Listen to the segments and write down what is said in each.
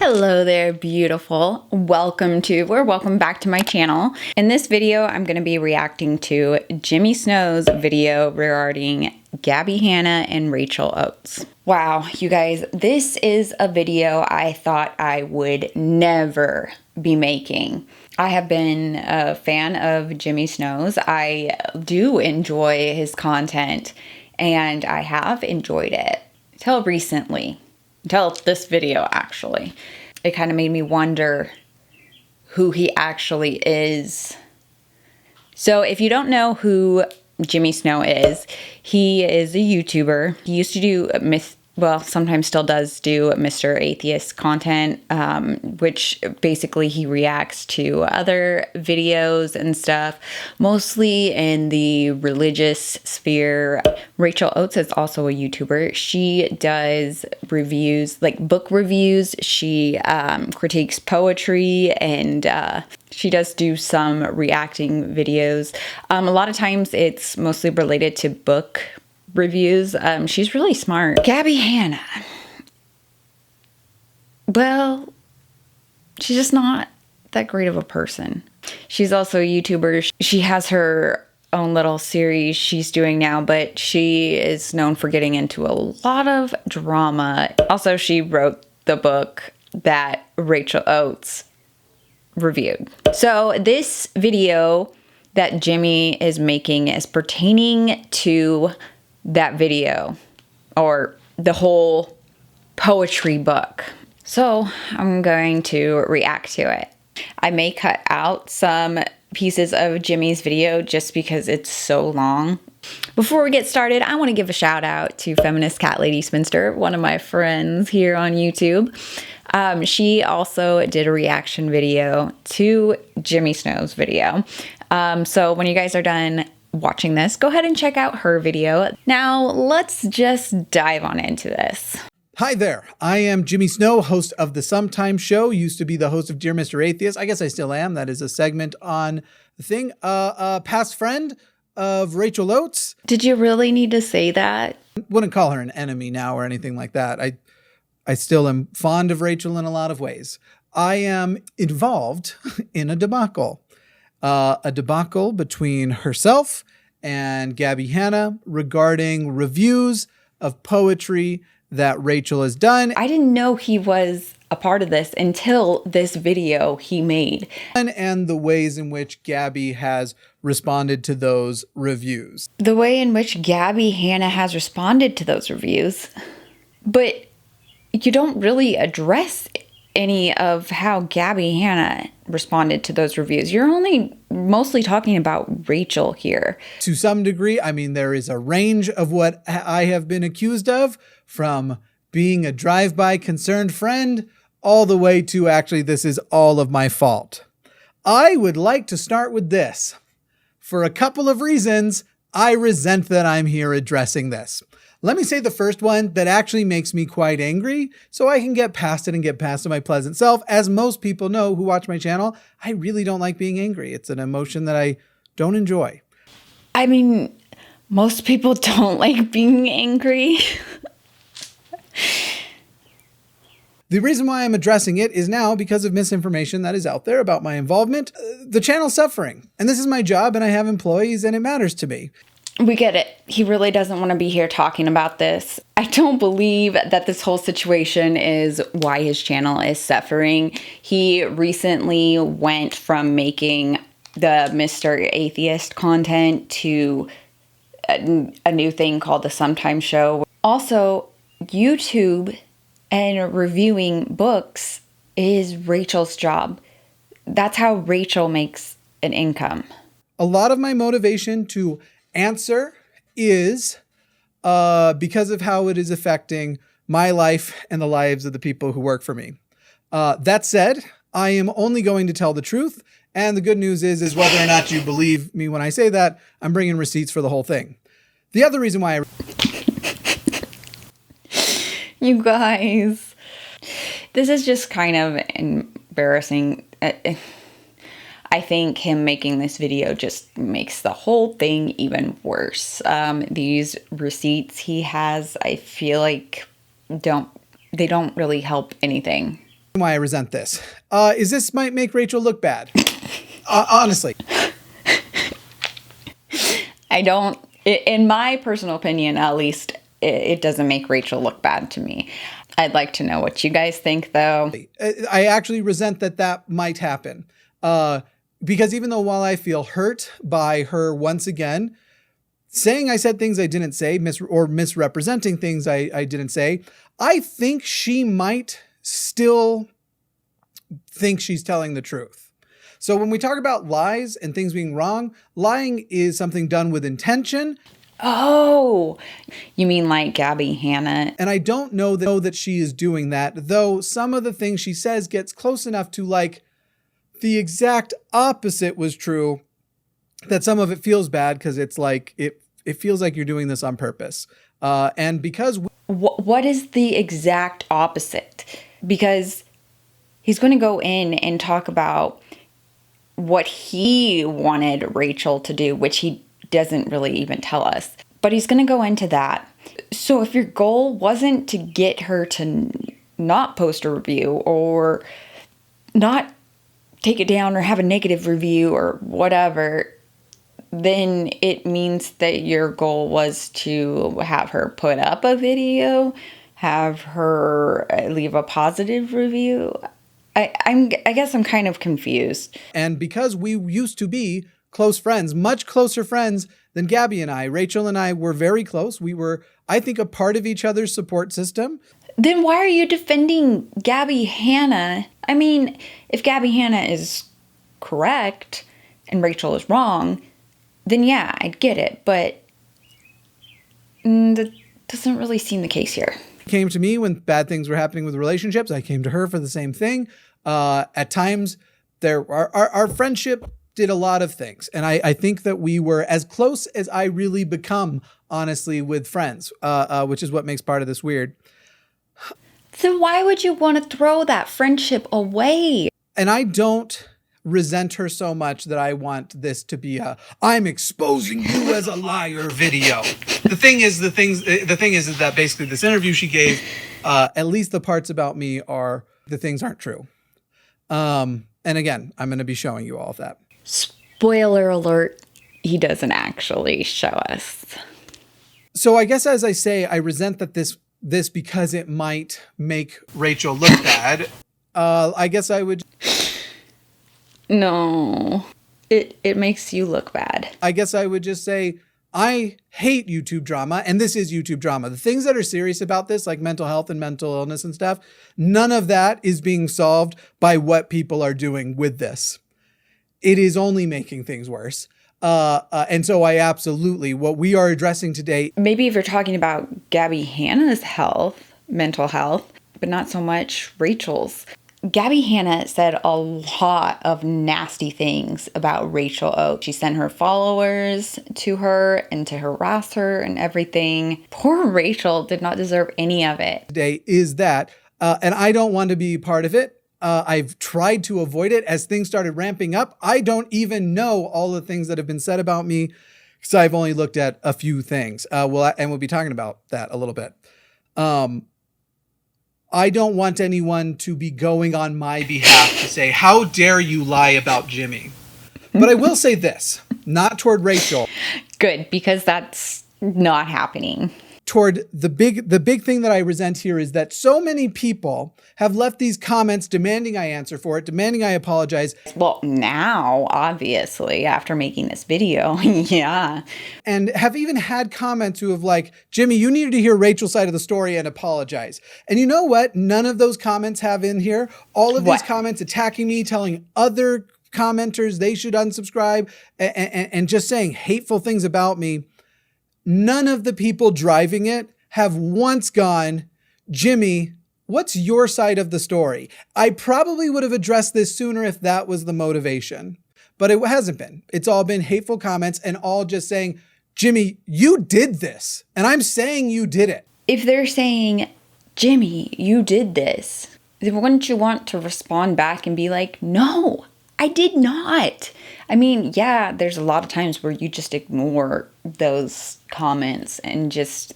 Hello there, beautiful. Welcome back to my channel. In this video, I'm going to be reacting to Jimmy Snow's video regarding Gabbie Hanna and Rachel Oates. Wow, you guys, this is a video I thought I would never be making. I have been a fan of Jimmy Snow's. I do enjoy his content, and I have enjoyed it till recently. Until this video, actually. It kind of made me wonder who he actually is. So if you don't know who Jimmy Snow is, he is a YouTuber. He used to do sometimes still does do Mr. Atheist content, which basically he reacts to other videos and stuff, mostly in the religious sphere. Rachel Oates is also a YouTuber. She does reviews, like book reviews. She critiques poetry, and she does do some reacting videos. A lot of times it's mostly related to book reviews. She's really smart. Gabbie Hanna. Well, she's just not that great of a person. She's also a YouTuber. She has her own little series she's doing now, but she is known for getting into a lot of drama. Also, she wrote the book that Rachel Oates reviewed. So this video that Jimmy is making is pertaining to that video, or the whole poetry book. So I'm going to react to it. I may cut out some pieces of Jimmy's video just because it's so long. Before we get started, I want to give a shout out to Feminist Cat Lady Spinster, one of my friends here on YouTube. She also did a reaction video to Jimmy Snow's video. So when you guys are done watching this, go ahead and check out her video. Now let's just dive on into this. Hi there, I am Jimmy Snow, host of The Sometimes Show. Used to be the host of Dear Mr. Atheist. I guess I still am. That is a segment on the thing. Past friend of Rachel Oates. Did you really need to say that? Wouldn't call her an enemy now or anything like that. I still am fond of Rachel in a lot of ways. I am involved in a debacle between herself and Gabbie Hanna regarding reviews of poetry that Rachel has done. I didn't know he was a part of this until this video he made. And the ways in which Gabbie has responded to those reviews. The way in which Gabbie Hanna has responded to those reviews. But you don't really address any of how Gabbie Hanna responded to those reviews. You're only mostly talking about Rachel here. To some degree, I mean, there is a range of what I have been accused of, from being a drive-by concerned friend all the way to actually this is all of my fault. I would like to start with this. For a couple of reasons, I resent that I'm here addressing this. Let me say the first one that actually makes me quite angry, so I can get past it and get past my pleasant self. As most people know who watch my channel, I really don't like being angry. It's an emotion that I don't enjoy. I mean, most people don't like being angry. The reason why I'm addressing it is now because of misinformation that is out there about my involvement. The channel's suffering, and this is my job, and I have employees, and it matters to me. We get it. He really doesn't want to be here talking about this. I don't believe that this whole situation is why his channel is suffering. He recently went from making the Mr. Atheist content to a new thing called The Sometimes Show. Also, YouTube and reviewing books is Rachel's job. That's how Rachel makes an income. A lot of my motivation to answer is because of how it is affecting my life and the lives of the people who work for me. That said, I am only going to tell the truth. And the good news is whether or not you believe me when I say that, I'm bringing receipts for the whole thing. The other reason why You guys, this is just kind of embarrassing. I think him making this video just makes the whole thing even worse. These receipts he has, I feel like they don't really help anything. Why I resent this is this might make Rachel look bad. Honestly. I don't, in my personal opinion, at least, it doesn't make Rachel look bad to me. I'd like to know what you guys think, though. I actually resent that might happen. Because even though while I feel hurt by her once again, saying I said things I didn't say, or misrepresenting things I didn't say, I think she might still think she's telling the truth. So when we talk about lies and things being wrong, lying is something done with intention. Oh, you mean like Gabbie Hanna? And I don't know that she is doing that, though some of the things she says gets close enough to like the exact opposite was true, that some of it feels bad because it's like it feels like you're doing this on purpose. And because what is the exact opposite? Because he's going to go in and talk about what he wanted Rachel to do, which he doesn't really even tell us. But he's going to go into that. So if your goal wasn't to get her to not post a review or not take it down or have a negative review or whatever, then it means that your goal was to have her put up a video, have her leave a positive review. I guess I'm kind of confused. And because we used to be close friends, much closer friends than Gabbie and I, Rachel and I were very close. We were, I think, a part of each other's support system. Then why are you defending Gabbie Hanna? I mean, if Gabbie Hanna is correct and Rachel is wrong, then yeah, I'd get it. But that doesn't really seem the case here. Came to me when bad things were happening with relationships. I came to her for the same thing. At times, our friendship did a lot of things. And I think that we were as close as I really become, honestly, with friends, which is what makes part of this weird. So why would you want to throw that friendship away? And I don't resent her so much that I want this to be a "I'm exposing you as a liar" video. The thing is that basically this interview she gave, at least the parts about me are the things aren't true. And again, I'm going to be showing you all of that. Spoiler alert, he doesn't actually show us. So I guess as I say, I resent that this because it might make Rachel look bad. I guess I would. No, it makes you look bad. I guess I would just say, I hate YouTube drama, and this is YouTube drama. The things that are serious about this, like mental health and mental illness and stuff, none of that is being solved by what people are doing with this. It is only making things worse. And so I absolutely, what we are addressing today. Maybe if you're talking about Gabbie Hanna's health, mental health, but not so much Rachel's. Gabbie Hanna said a lot of nasty things about Rachel Oates. She sent her followers to her and to harass her and everything. Poor Rachel did not deserve any of it. Today is that, and I don't want to be part of it. I've tried to avoid it as things started ramping up. I don't even know all the things that have been said about me because I've only looked at a few things. And we'll be talking about that a little bit. I don't want anyone to be going on my behalf to say, "How dare you lie about Jimmy?" But I will say this, not toward Rachel. Good, because that's not happening. Toward the big thing that I resent here is that so many people have left these comments demanding I answer for it, demanding I apologize. Well, now, obviously, after making this video, yeah. And have even had comments who have like, "Jimmy, you needed to hear Rachel's side of the story and apologize." And you know what? None of those comments have in here. All of these comments attacking me, telling other commenters they should unsubscribe, and just saying hateful things about me. None of the people driving it have once gone, "Jimmy, what's your side of the story?" I probably would have addressed this sooner if that was the motivation, but it hasn't been. It's all been hateful comments and all just saying, "Jimmy, you did this, and I'm saying you did it." If they're saying, "Jimmy, you did this," then wouldn't you want to respond back and be like, "No, I did not"? I mean, yeah, there's a lot of times where you just ignore those comments and just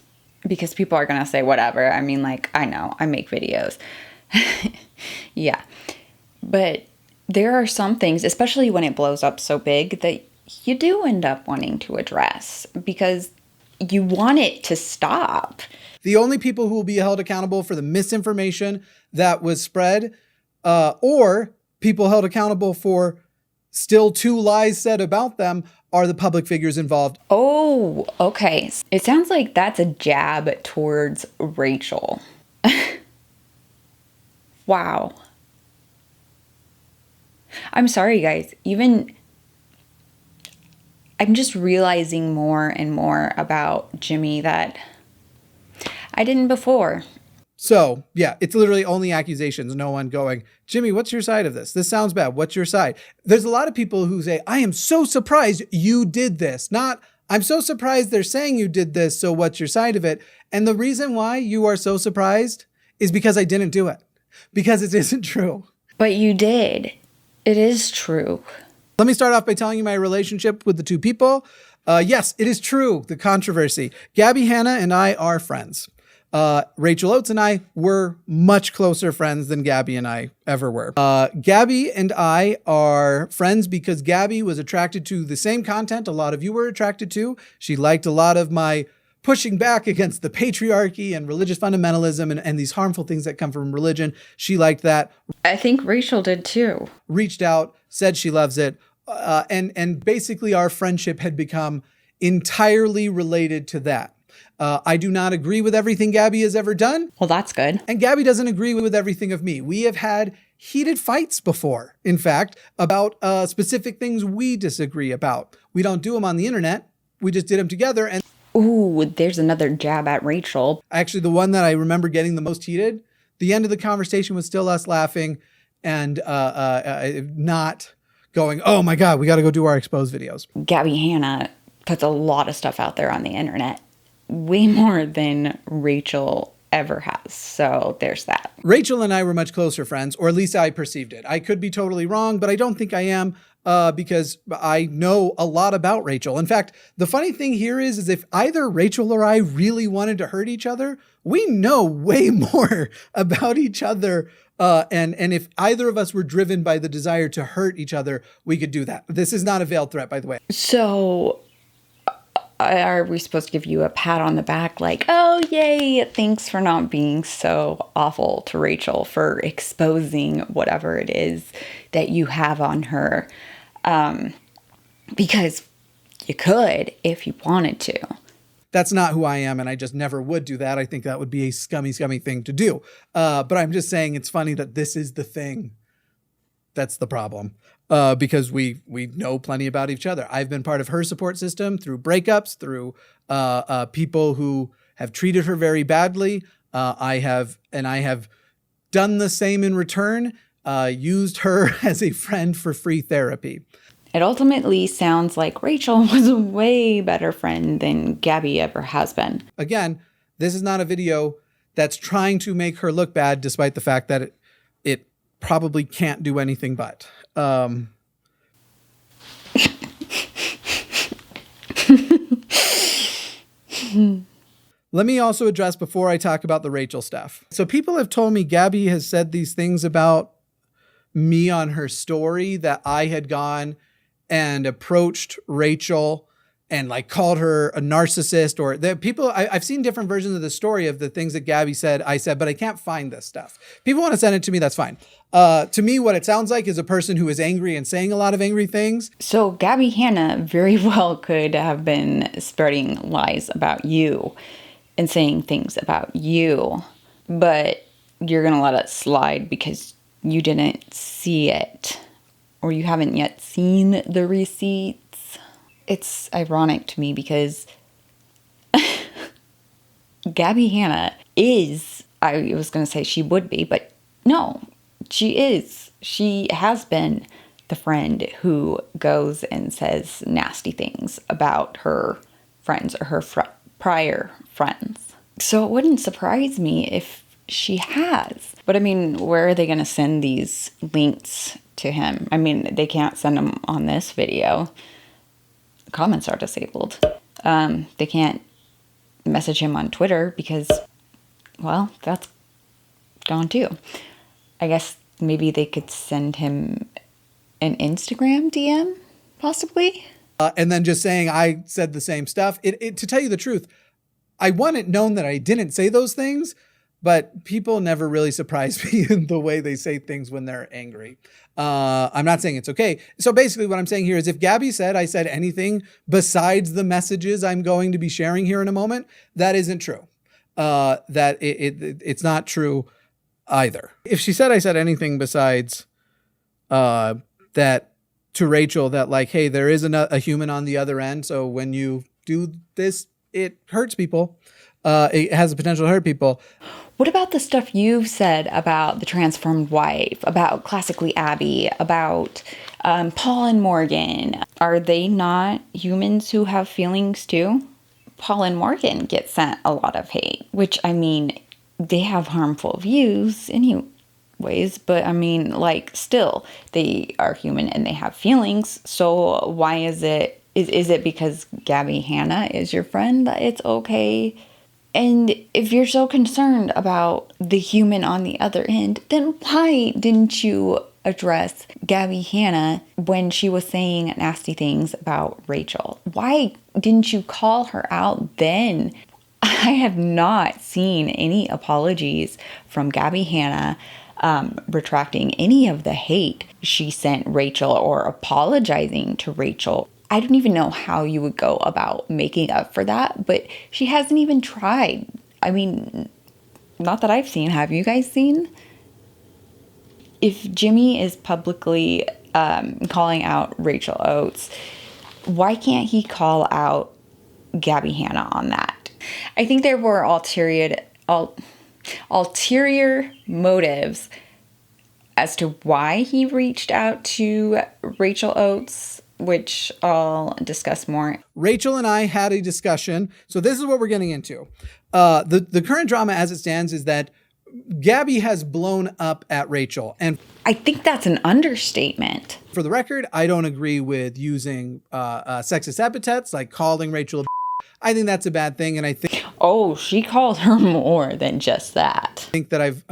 because people are going to say whatever. I mean, like, I know, I make videos. Yeah. But there are some things, especially when it blows up so big, that you do end up wanting to address because you want it to stop. The only people who will be held accountable for the misinformation that was spread, or people held accountable for still 2 lies said about them, are the public figures involved. Oh, okay. It sounds like that's a jab towards Rachel. Wow. I'm sorry, guys. I'm just realizing more and more about Jimmy that I didn't before. So, yeah, it's literally only accusations. No one going, Jimmy, what's your side of this? This sounds bad. What's your side? There's a lot of people who say, I am so surprised you did this. Not, I'm so surprised they're saying you did this, so what's your side of it? And the reason why you are so surprised is because I didn't do it. Because it isn't true. But you did. It is true. Let me start off by telling you my relationship with the 2 people. Yes, it is true, the controversy. Gabbie Hanna and I are friends. Rachel Oates and I were much closer friends than Gabbie and I ever were. Gabbie and I are friends because Gabbie was attracted to the same content a lot of you were attracted to. She liked a lot of my pushing back against the patriarchy and religious fundamentalism and these harmful things that come from religion. She liked that. I think Rachel did too. Reached out, said she loves it. And basically our friendship had become entirely related to that. I do not agree with everything Gabbie has ever done. Well, that's good. And Gabbie doesn't agree with everything of me. We have had heated fights before, in fact, about specific things we disagree about. We don't do them on the internet. We just did them together. And ooh, there's another jab at Rachel. Actually, the one that I remember getting the most heated, the end of the conversation was still us laughing and not going, oh my God, we got to go do our exposed videos. Gabbie Hanna puts a lot of stuff out there on the internet. Way more than Rachel ever has. So there's that. Rachel and I were much closer friends, or at least I perceived it. I could be totally wrong, but I don't think I am because I know a lot about Rachel. In fact, the funny thing here is if either Rachel or I really wanted to hurt each other, we know way more about each other. And if either of us were driven by the desire to hurt each other, we could do that. This is not a veiled threat, by the way. So are we supposed to give you a pat on the back like, oh, yay, thanks for not being so awful to Rachel for exposing whatever it is that you have on her? Because you could if you wanted to. That's not who I am, and I just never would do that. I think that would be a scummy, scummy thing to do. But I'm just saying it's funny that this is the thing that's the problem. Because we know plenty about each other. I've been part of her support system through breakups, through people who have treated her very badly. I have done the same in return, used her as a friend for free therapy. It ultimately sounds like Rachel was a way better friend than Gabbie ever has been. Again, this is not a video that's trying to make her look bad, despite the fact that it probably can't do anything but. Let me also address before I talk about the Rachel stuff. So people have told me Gabbie has said these things about me on her story, that I had gone and approached Rachel and like called her a narcissist, or the people, I've seen different versions of the story of the things that Gabbie said, I said, but I can't find this stuff. People want to send it to me, that's fine. To me, what it sounds like is a person who is angry and saying a lot of angry things. So Gabbie Hanna very well could have been spreading lies about you and saying things about you, but you're going to let it slide because you didn't see it, or you haven't yet seen the receipts. It's ironic to me because Gabbie Hanna is, I was going to say she would be, but no, she is. She has been the friend who goes and says nasty things about her friends or her prior friends. So it wouldn't surprise me if she has. But I mean, where are they going to send these links to him? I mean, they can't send them on this video. Comments are disabled. They can't message him on Twitter because, well, that's gone too. I guess Maybe they could send him an Instagram DM, possibly. And then just saying I said the same stuff. To tell you the truth, I want it known that I didn't say those things, but people never really surprise me in the way they say things when they're angry. I'm not saying it's okay. So basically what I'm saying here is if Gabbie said I said anything besides the messages I'm going to be sharing here in a moment, that isn't true. It's not true either. If she said I said anything besides that to Rachel, that like, hey, there is a human on the other end. So when you do this, it hurts people. It has the potential to hurt people. What about the stuff you've said about the transformed wife, about Classically Abby, about Paul and Morgan? Are they not humans who have feelings too? Paul and Morgan get sent a lot of hate, which, I mean, they have harmful views anyways, but I mean, like, still, they are human and they have feelings. So why is it because Gabbie Hanna is your friend that it's okay? And if you're so concerned about the human on the other end, then why didn't you address Gabbie Hanna when she was saying nasty things about Rachel? Why didn't you call her out then? I have not seen any apologies from Gabbie Hanna retracting any of the hate she sent Rachel or apologizing to Rachel. I don't even know how you would go about making up for that, but she hasn't even tried. I mean, not that I've seen. Have you guys seen? If Jimmy is publicly calling out Rachel Oates, why can't he call out Gabbie Hanna on that? I think there were ulterior motives as to why he reached out to Rachel Oates, which I'll discuss more. Rachel and I had a discussion. So this is what we're getting into. The current drama as it stands is that Gabbie has blown up at Rachel. And I think that's an understatement. For the record, I don't agree with using sexist epithets like calling Rachel a I think that's a bad thing. And I think... Oh, she called her more than just that. I think that I've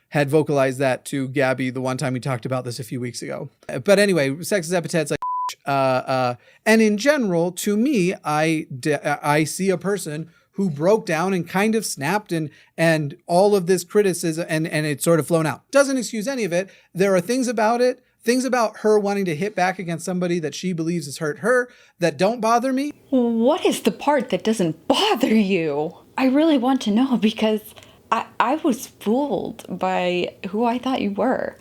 had vocalized that to Gabbie the one time we talked about this a few weeks ago. But anyway, sexist epithets like and in general, to me, I see a person who broke down and kind of snapped and all of this criticism and it's sort of flown out. Doesn't excuse any of it. There are things about it, things about her wanting to hit back against somebody that she believes has hurt her that don't bother me. What is the part that doesn't bother you? I really want to know because I was fooled by who I thought you were.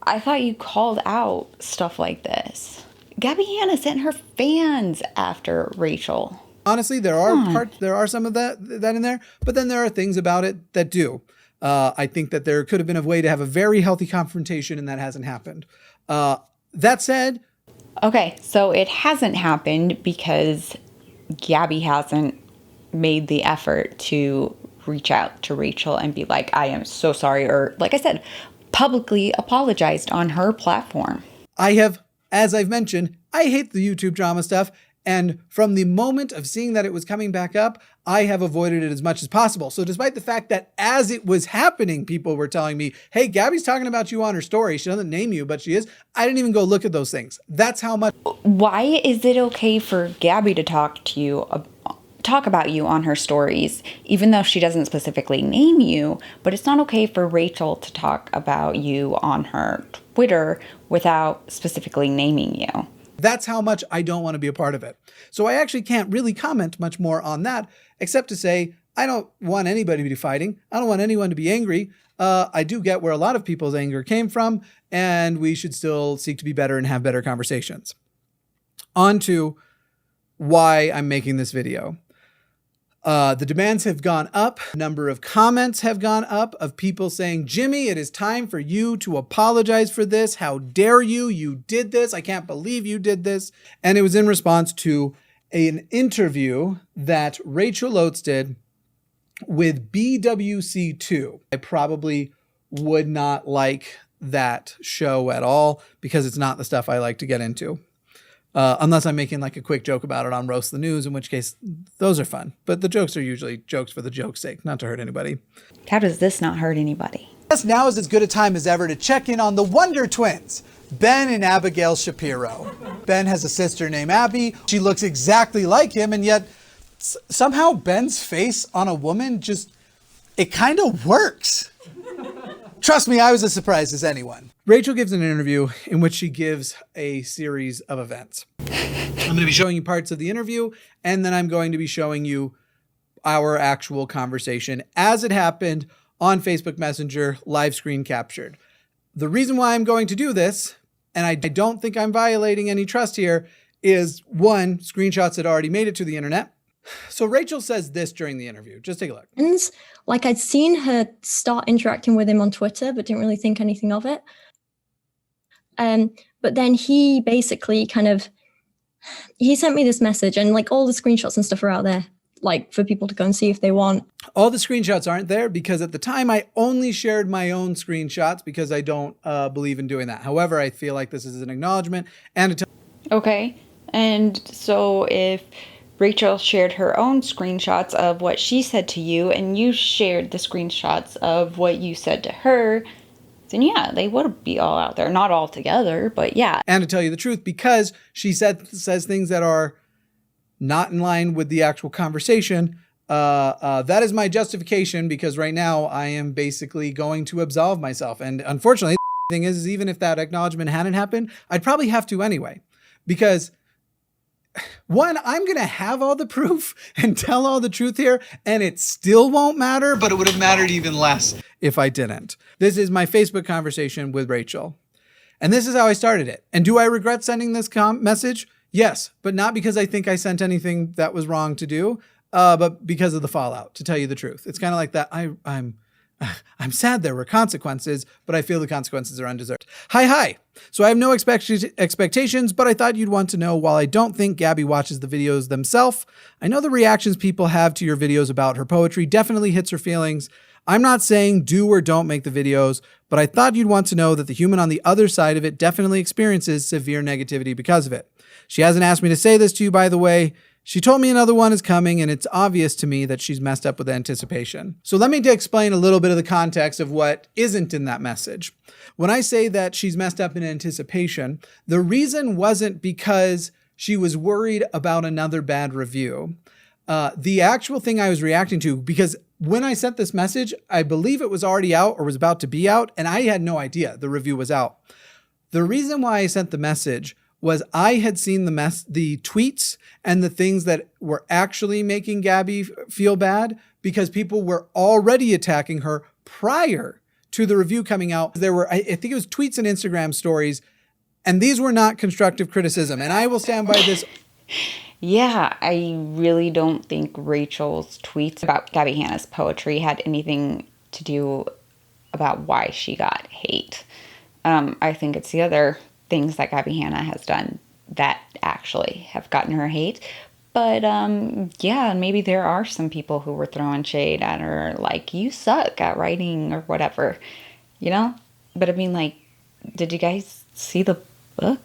I thought you called out stuff like this. Gabbie Hanna sent her fans after Rachel. Honestly, there are some of that in there, but then there are things about it that do. I think that there could have been a way to have a very healthy confrontation, and that hasn't happened. That said, okay, so it hasn't happened because Gabbie hasn't made the effort to reach out to Rachel and be like, I am so sorry, or like I said, publicly apologized on her platform. I have, as I've mentioned, I hate the YouTube drama stuff. And from the moment of seeing that it was coming back up, I have avoided it as much as possible. So despite the fact that as it was happening, people were telling me, hey, Gabbie's talking about you on her story. She doesn't name you, but she is. I didn't even go look at those things. That's how much. Why is it okay for Gabbie to talk about you on her stories, even though she doesn't specifically name you, but it's not okay for Rachel to talk about you on her Twitter without specifically naming you? That's how much I don't want to be a part of it. So I actually can't really comment much more on that, except to say, I don't want anybody to be fighting. I don't want anyone to be angry. I do get where a lot of people's anger came from, and we should still seek to be better and have better conversations. On to why I'm making this video. The demands have gone up. A number of comments have gone up of people saying, Jimmy, it is time for you to apologize for this. How dare you? You did this. I can't believe you did this. And it was in response to an interview that Rachel Oates did with BWC2. I probably would not like that show at all because it's not the stuff I like to get into. Unless I'm making like a quick joke about it on Roast the News, in which case those are fun. But the jokes are usually jokes for the joke's sake, not to hurt anybody. How does this not hurt anybody? Yes, now is as good a time as ever to check in on the Wonder Twins, Ben and Abigail Shapiro. Ben has a sister named Abby. She looks exactly like him, and yet somehow Ben's face on a woman it kind of works. Trust me, I was as surprised as anyone. Rachel gives an interview in which she gives a series of events. I'm going to be showing you parts of the interview, and then I'm going to be showing you our actual conversation as it happened on Facebook Messenger, live screen captured. The reason why I'm going to do this, and I don't think I'm violating any trust here, is one, screenshots had already made it to the internet. So Rachel says this during the interview. Just take a look. Like, I'd seen her start interacting with him on Twitter, but didn't really think anything of it. But then he basically he sent me this message, and like all the screenshots and stuff are out there, like for people to go and see if they want. All the screenshots aren't there because at the time I only shared my own screenshots because I don't believe in doing that. However, I feel like this is an acknowledgement and Okay, and so if Rachel shared her own screenshots of what she said to you and you shared the screenshots of what you said to her, then yeah, they would be all out there. Not all together, but yeah. And to tell you the truth, because she says things that are not in line with the actual conversation, that is my justification, because right now I am basically going to absolve myself. And unfortunately, the thing is even if that acknowledgement hadn't happened, I'd probably have to anyway. Because one, I'm going to have all the proof and tell all the truth here, and it still won't matter, but it would have mattered even less if I didn't. This is my Facebook conversation with Rachel. And this is how I started it. And do I regret sending this message? Yes, but not because I think I sent anything that was wrong to do, but because of the fallout, to tell you the truth. It's kind of like that. I'm sad there were consequences, but I feel the consequences are undeserved. Hi. So I have no expectations, but I thought you'd want to know, while I don't think Gabbie watches the videos themselves, I know the reactions people have to your videos about her poetry definitely hits her feelings. I'm not saying do or don't make the videos, but I thought you'd want to know that the human on the other side of it definitely experiences severe negativity because of it. She hasn't asked me to say this to you, by the way. She told me another one is coming, and it's obvious to me that she's messed up with anticipation. So let me explain a little bit of the context of what isn't in that message. When I say that she's messed up in anticipation, the reason wasn't because she was worried about another bad review. The actual thing I was reacting to, because when I sent this message, I believe it was already out or was about to be out, and I had no idea the review was out. The reason why I sent the message was I had seen the tweets and the things that were actually making Gabbie feel bad, because people were already attacking her prior to the review coming out. There were, I think it was tweets and Instagram stories, and these were not constructive criticism. And I will stand by this. Yeah, I really don't think Rachel's tweets about Gabbie Hanna's poetry had anything to do about why she got hate. I think it's the other things that Gabbie Hanna has done that actually have gotten her hate. But yeah, maybe there are some people who were throwing shade at her, like, you suck at writing or whatever, you know? But I mean, like, did you guys see the book?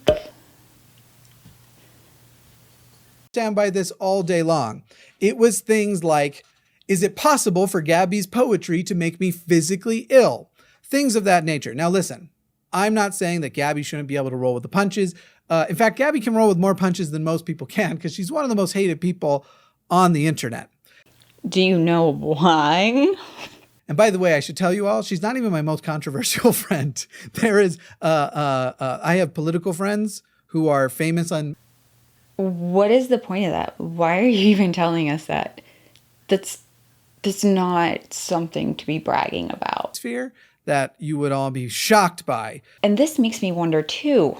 Stand by this all day long. It was things like, is it possible for Gabbie's poetry to make me physically ill? Things of that nature. Now listen, I'm not saying that Gabbie shouldn't be able to roll with the punches. In fact, Gabbie can roll with more punches than most people can, because she's one of the most hated people on the internet. Do you know why? And by the way, I should tell you all, she's not even my most controversial friend. There is, I have political friends who are famous on. What is the point of that? Why are you even telling us that? That's not something to be bragging about. Sphere that you would all be shocked by. And this makes me wonder too,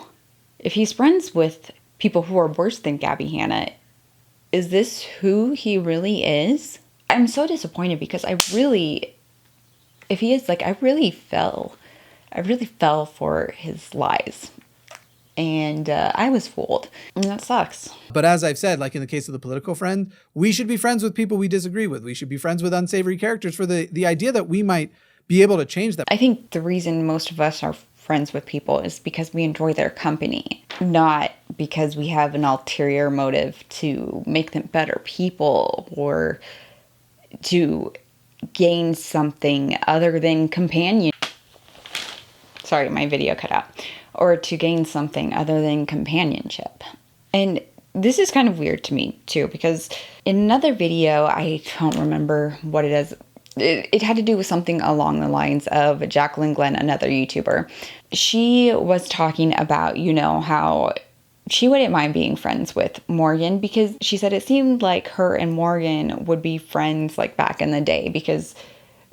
if he's friends with people who are worse than Gabbie Hanna, is this who he really is? I'm so disappointed, because if he is, like, I really fell for his lies. And I was fooled. And that sucks. But as I've said, like in the case of the political friend, we should be friends with people we disagree with. We should be friends with unsavory characters for the idea that we might be able to change them. I think the reason most of us are friends with people is because we enjoy their company, not because we have an ulterior motive to make them better people or to gain something other than companionship. sorry, my video cut out, or to gain something other than companionship. And this is kind of weird to me too, because in another video, I don't remember what it is. It had to do with something along the lines of Jacqueline Glenn, another YouTuber. She was talking about, you know, how she wouldn't mind being friends with Morgan, because she said it seemed like her and Morgan would be friends like back in the day because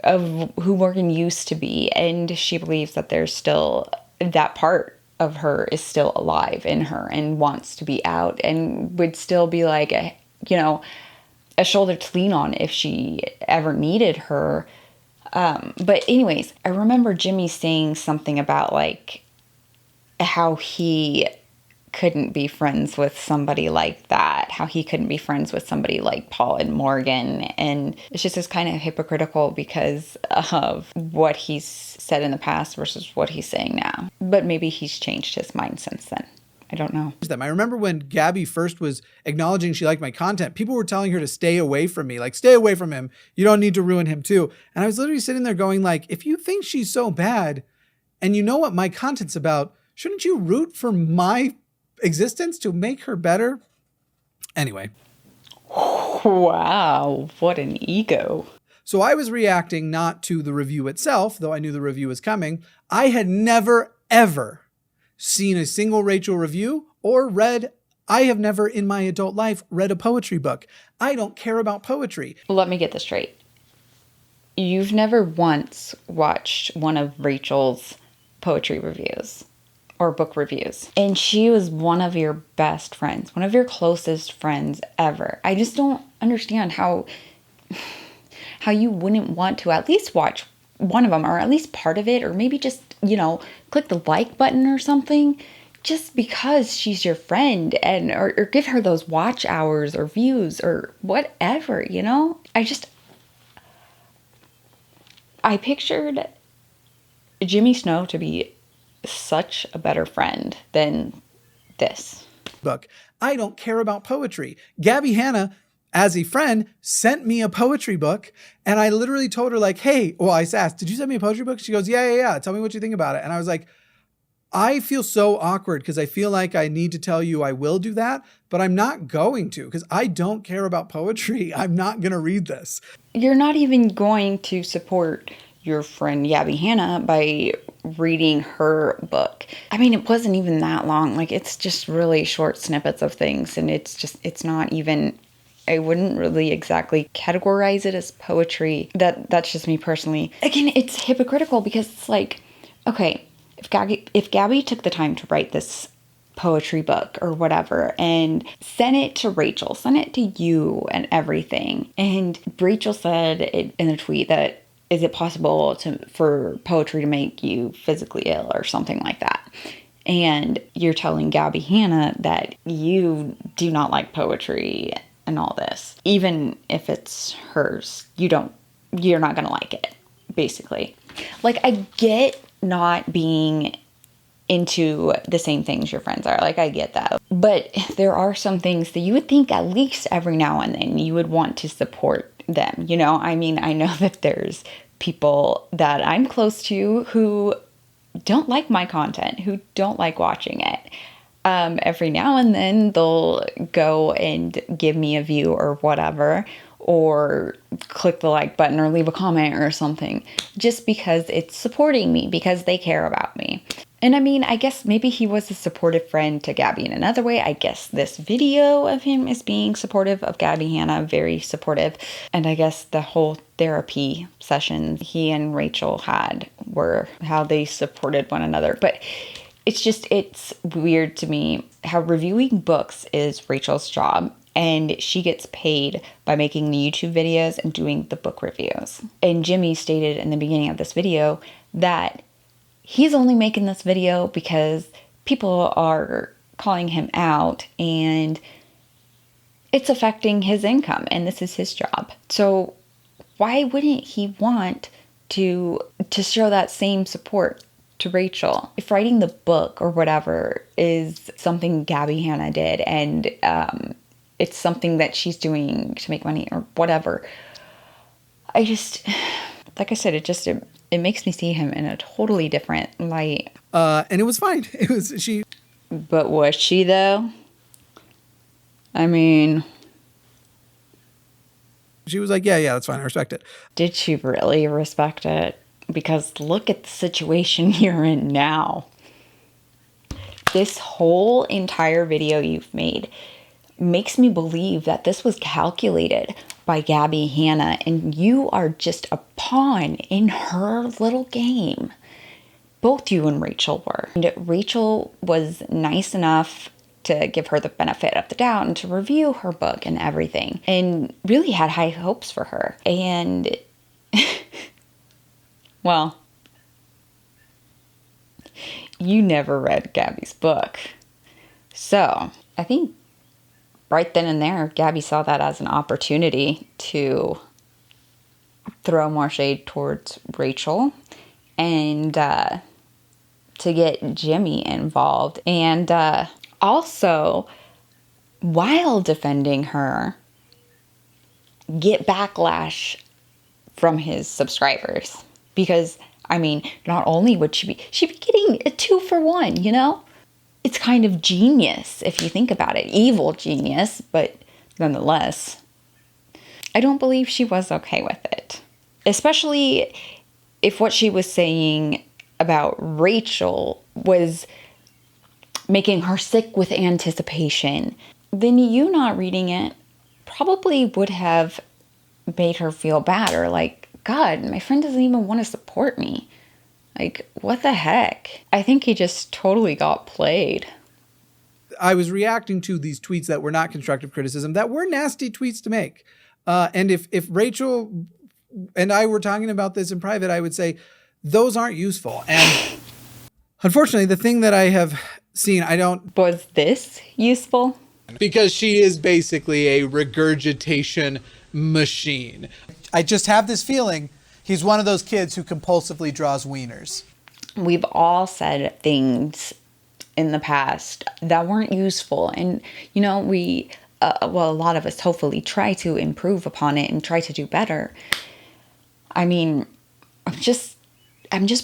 of who Morgan used to be. And she believes that there's still that part of her is still alive in her and wants to be out and would still be like a, you know, a shoulder to lean on if she ever needed her. But anyways, I remember Jimmy saying something about like how he couldn't be friends with somebody like that, how he couldn't be friends with somebody like Paul and Morgan. And it's just this kind of hypocritical because of what he's said in the past versus what he's saying now. But maybe he's changed his mind since then. I don't know. I remember when Gabbie first was acknowledging she liked my content, people were telling her to stay away from me, like, stay away from him. You don't need to ruin him too. And I was literally sitting there going like, if you think she's so bad and you know what my content's about, shouldn't you root for my existence to make her better? Anyway. Wow, what an ego. So I was reacting not to the review itself, though I knew the review was coming. I had never, ever seen a single Rachel review or I have never in my adult life read a poetry book. I don't care about poetry. Let me get this straight. You've never once watched one of Rachel's poetry reviews or book reviews, and she was one of your best friends, one of your closest friends ever. I just don't understand how you wouldn't want to at least watch one of them, or at least part of it, or maybe just, you know, click the like button or something, just because she's your friend, and or give her those watch hours or views or whatever, you know? I pictured Jimmy Snow to be such a better friend than this book. I don't care about poetry. Gabbie Hanna, as a friend, sent me a poetry book, and I literally told her like, hey, well, I asked, did you send me a poetry book? She goes, yeah. Tell me what you think about it. And I was like, I feel so awkward because I feel like I need to tell you I will do that, but I'm not going to because I don't care about poetry. I'm not going to read this. You're not even going to support your friend Gabbie Hanna by reading her book. I mean, it wasn't even that long. Like, it's just really short snippets of things, and it's not even, I wouldn't really exactly categorize it as poetry. That's just me personally. Again, it's hypocritical because it's like, okay, if Gabbie took the time to write this poetry book or whatever and sent it to Rachel, sent it to you and everything, and Rachel said in the tweet that, is it possible for poetry to make you physically ill or something like that? And you're telling Gabbie Hanna that you do not like poetry and all this. Even if it's hers, you're not going to like it, basically. Like, I get not being into the same things your friends are. Like, I get that. But there are some things that you would think at least every now and then you would want to support them. You know, I mean, I know that there's people that I'm close to who don't like my content, who don't like watching it. Every now and then they'll go and give me a view or whatever, or click the like button or leave a comment or something, just because it's supporting me, because they care about me. And I mean, I guess maybe he was a supportive friend to Gabbie in another way. I guess this video of him is being supportive of Gabbie Hanna, very supportive. And I guess the whole therapy sessions he and Rachel had were how they supported one another. But it's weird to me how reviewing books is Rachel's job, and she gets paid by making the YouTube videos and doing the book reviews. And Jimmy stated in the beginning of this video that he's only making this video because people are calling him out and it's affecting his income, and this is his job. So why wouldn't he want to show that same support to Rachel? If writing the book or whatever is something Gabbie Hanna did, and it's something that she's doing to make money or whatever, I just, like I said, it it makes me see him in a totally different light. And it was fine. It was she. But was she though? I mean, She was like, yeah, that's fine. I respect it. did she really respect it? Because look at the situation you're in now. This whole entire video you've made makes me believe that this was calculated by Gabbie Hanna, and you are just a pawn in her little game. Both you and Rachel were. And Rachel was nice enough to give her the benefit of the doubt and to review her book and everything, and really had high hopes for her. And well, you never read Gabbie's book. So I think right then and there, Gabbie saw that as an opportunity to throw more shade towards Rachel and to get Jimmy involved. And also, while defending her, get backlash from his subscribers. Because, I mean, not only would she'd be getting a 2-for-1, you know? It's kind of genius if you think about it. Evil genius, but nonetheless. I don't believe she was okay with it. Especially if what she was saying about Rachel was making her sick with anticipation. Then you not reading it probably would have made her feel bad, or like, God, my friend doesn't even want to support me. Like, what the heck? I think he just totally got played. I was reacting to these tweets that were not constructive criticism, that were nasty tweets to make. And if Rachel and I were talking about this in private, I would say those aren't useful. And unfortunately, the thing that I have seen, Was this useful? because she is basically a regurgitation machine. I just have this feeling he's one of those kids who compulsively draws wieners. We've all said things in the past that weren't useful. And, you know, a lot of us hopefully try to improve upon it and try to do better. I mean, I'm just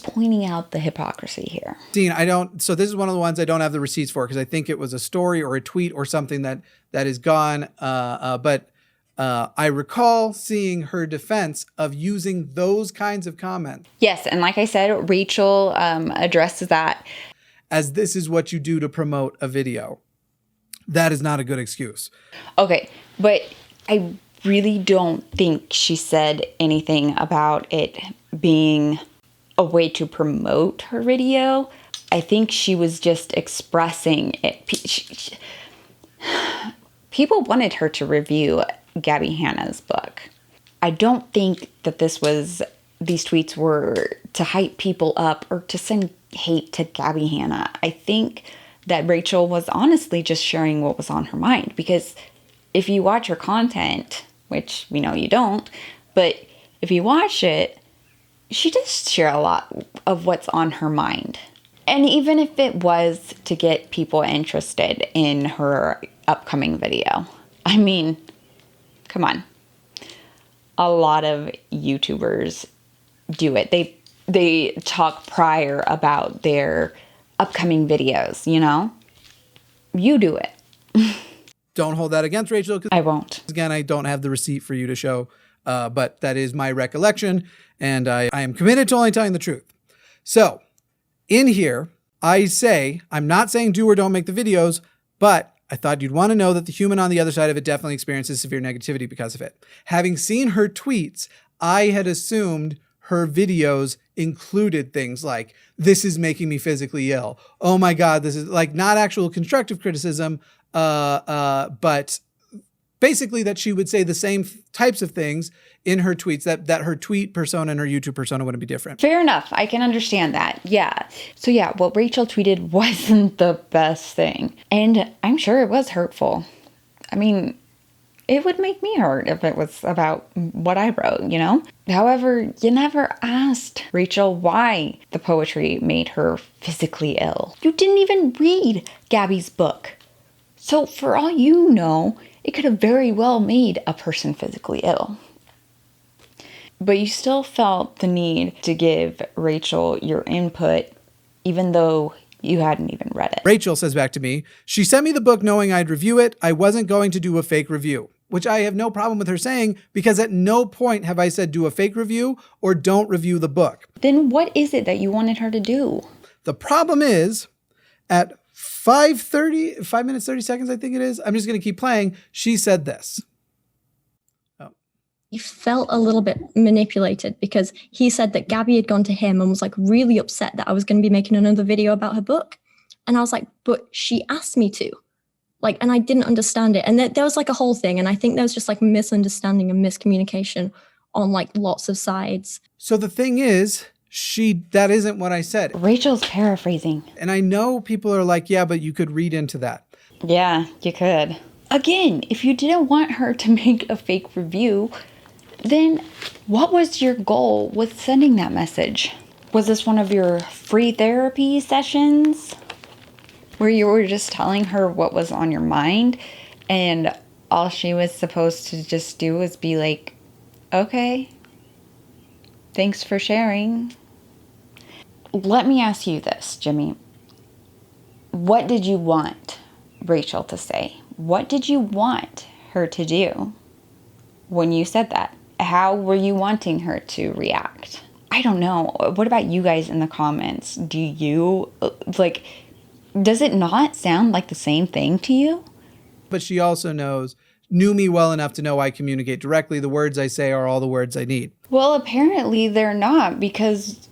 pointing out the hypocrisy here. Dean, so this is one of the ones I don't have the receipts for, because I think it was a story or a tweet or something that is gone. But I recall seeing her defense of using those kinds of comments. Yes, and like I said, Rachel addresses that. As this is what you do to promote a video. That is not a good excuse. Okay, but I really don't think she said anything about it being a way to promote her video. I think she was just expressing it. People wanted her to review Gabbie Hanna's book. I don't think that these tweets were to hype people up or to send hate to Gabbie Hanna. I think that Rachel was honestly just sharing what was on her mind, because if you watch her content, which we know you don't, but if you watch it, she does share a lot of what's on her mind. And even if it was to get people interested in her upcoming video, I mean, come on. A lot of YouTubers do it. They talk prior about their upcoming videos, you know? You do it. Don't hold that against Rachel. I won't. Again, I don't have the receipt for you to show, but that is my recollection, and I am committed to only telling the truth. So, in here, I say, I'm not saying do or don't make the videos, but I thought you'd want to know that the human on the other side of it definitely experiences severe negativity because of it. Having seen her tweets, I had assumed her videos included things like, this is making me physically ill. Oh my God, this is like not actual constructive criticism, but basically that she would say the same types of things in her tweets, that her tweet persona and her YouTube persona wouldn't be different. Fair enough. I can understand that. Yeah. So yeah, what Rachel tweeted wasn't the best thing. And I'm sure it was hurtful. I mean, it would make me hurt if it was about what I wrote, you know? However, you never asked Rachel why the poetry made her physically ill. You didn't even read Gabbie's book. So for all you know, it could have very well made a person physically ill. But you still felt the need to give Rachel your input, even though you hadn't even read it. Rachel says back to me, she sent me the book knowing I'd review it. I wasn't going to do a fake review, which I have no problem with her saying, because at no point have I said do a fake review or don't review the book. Then what is it that you wanted her to do? The problem is at 5 minutes, 30 seconds, I think it is. I'm just going to keep playing. She said this. He felt a little bit manipulated because he said that Gabbie had gone to him and was like really upset that I was going to be making another video about her book. And I was like, but she asked me to. Like, and I didn't understand it. And there was like a whole thing. And I think there was just like misunderstanding and miscommunication on like lots of sides. So the thing is, that isn't what I said. Rachel's paraphrasing. And I know people are like, yeah, but you could read into that. Yeah, you could. Again, if you didn't want her to make a fake review, then what was your goal with sending that message? Was this one of your free therapy sessions where you were just telling her what was on your mind and all she was supposed to just do was be like, okay, thanks for sharing? Let me ask you this, Jimmy. What did you want Rachel to say? What did you want her to do when you said that? How were you wanting her to react? I don't know. What about you guys in the comments? Do you, like, does it not sound like the same thing to you? But she also knew me well enough to know I communicate directly. The words I say are all the words I need. Well, apparently they're not, because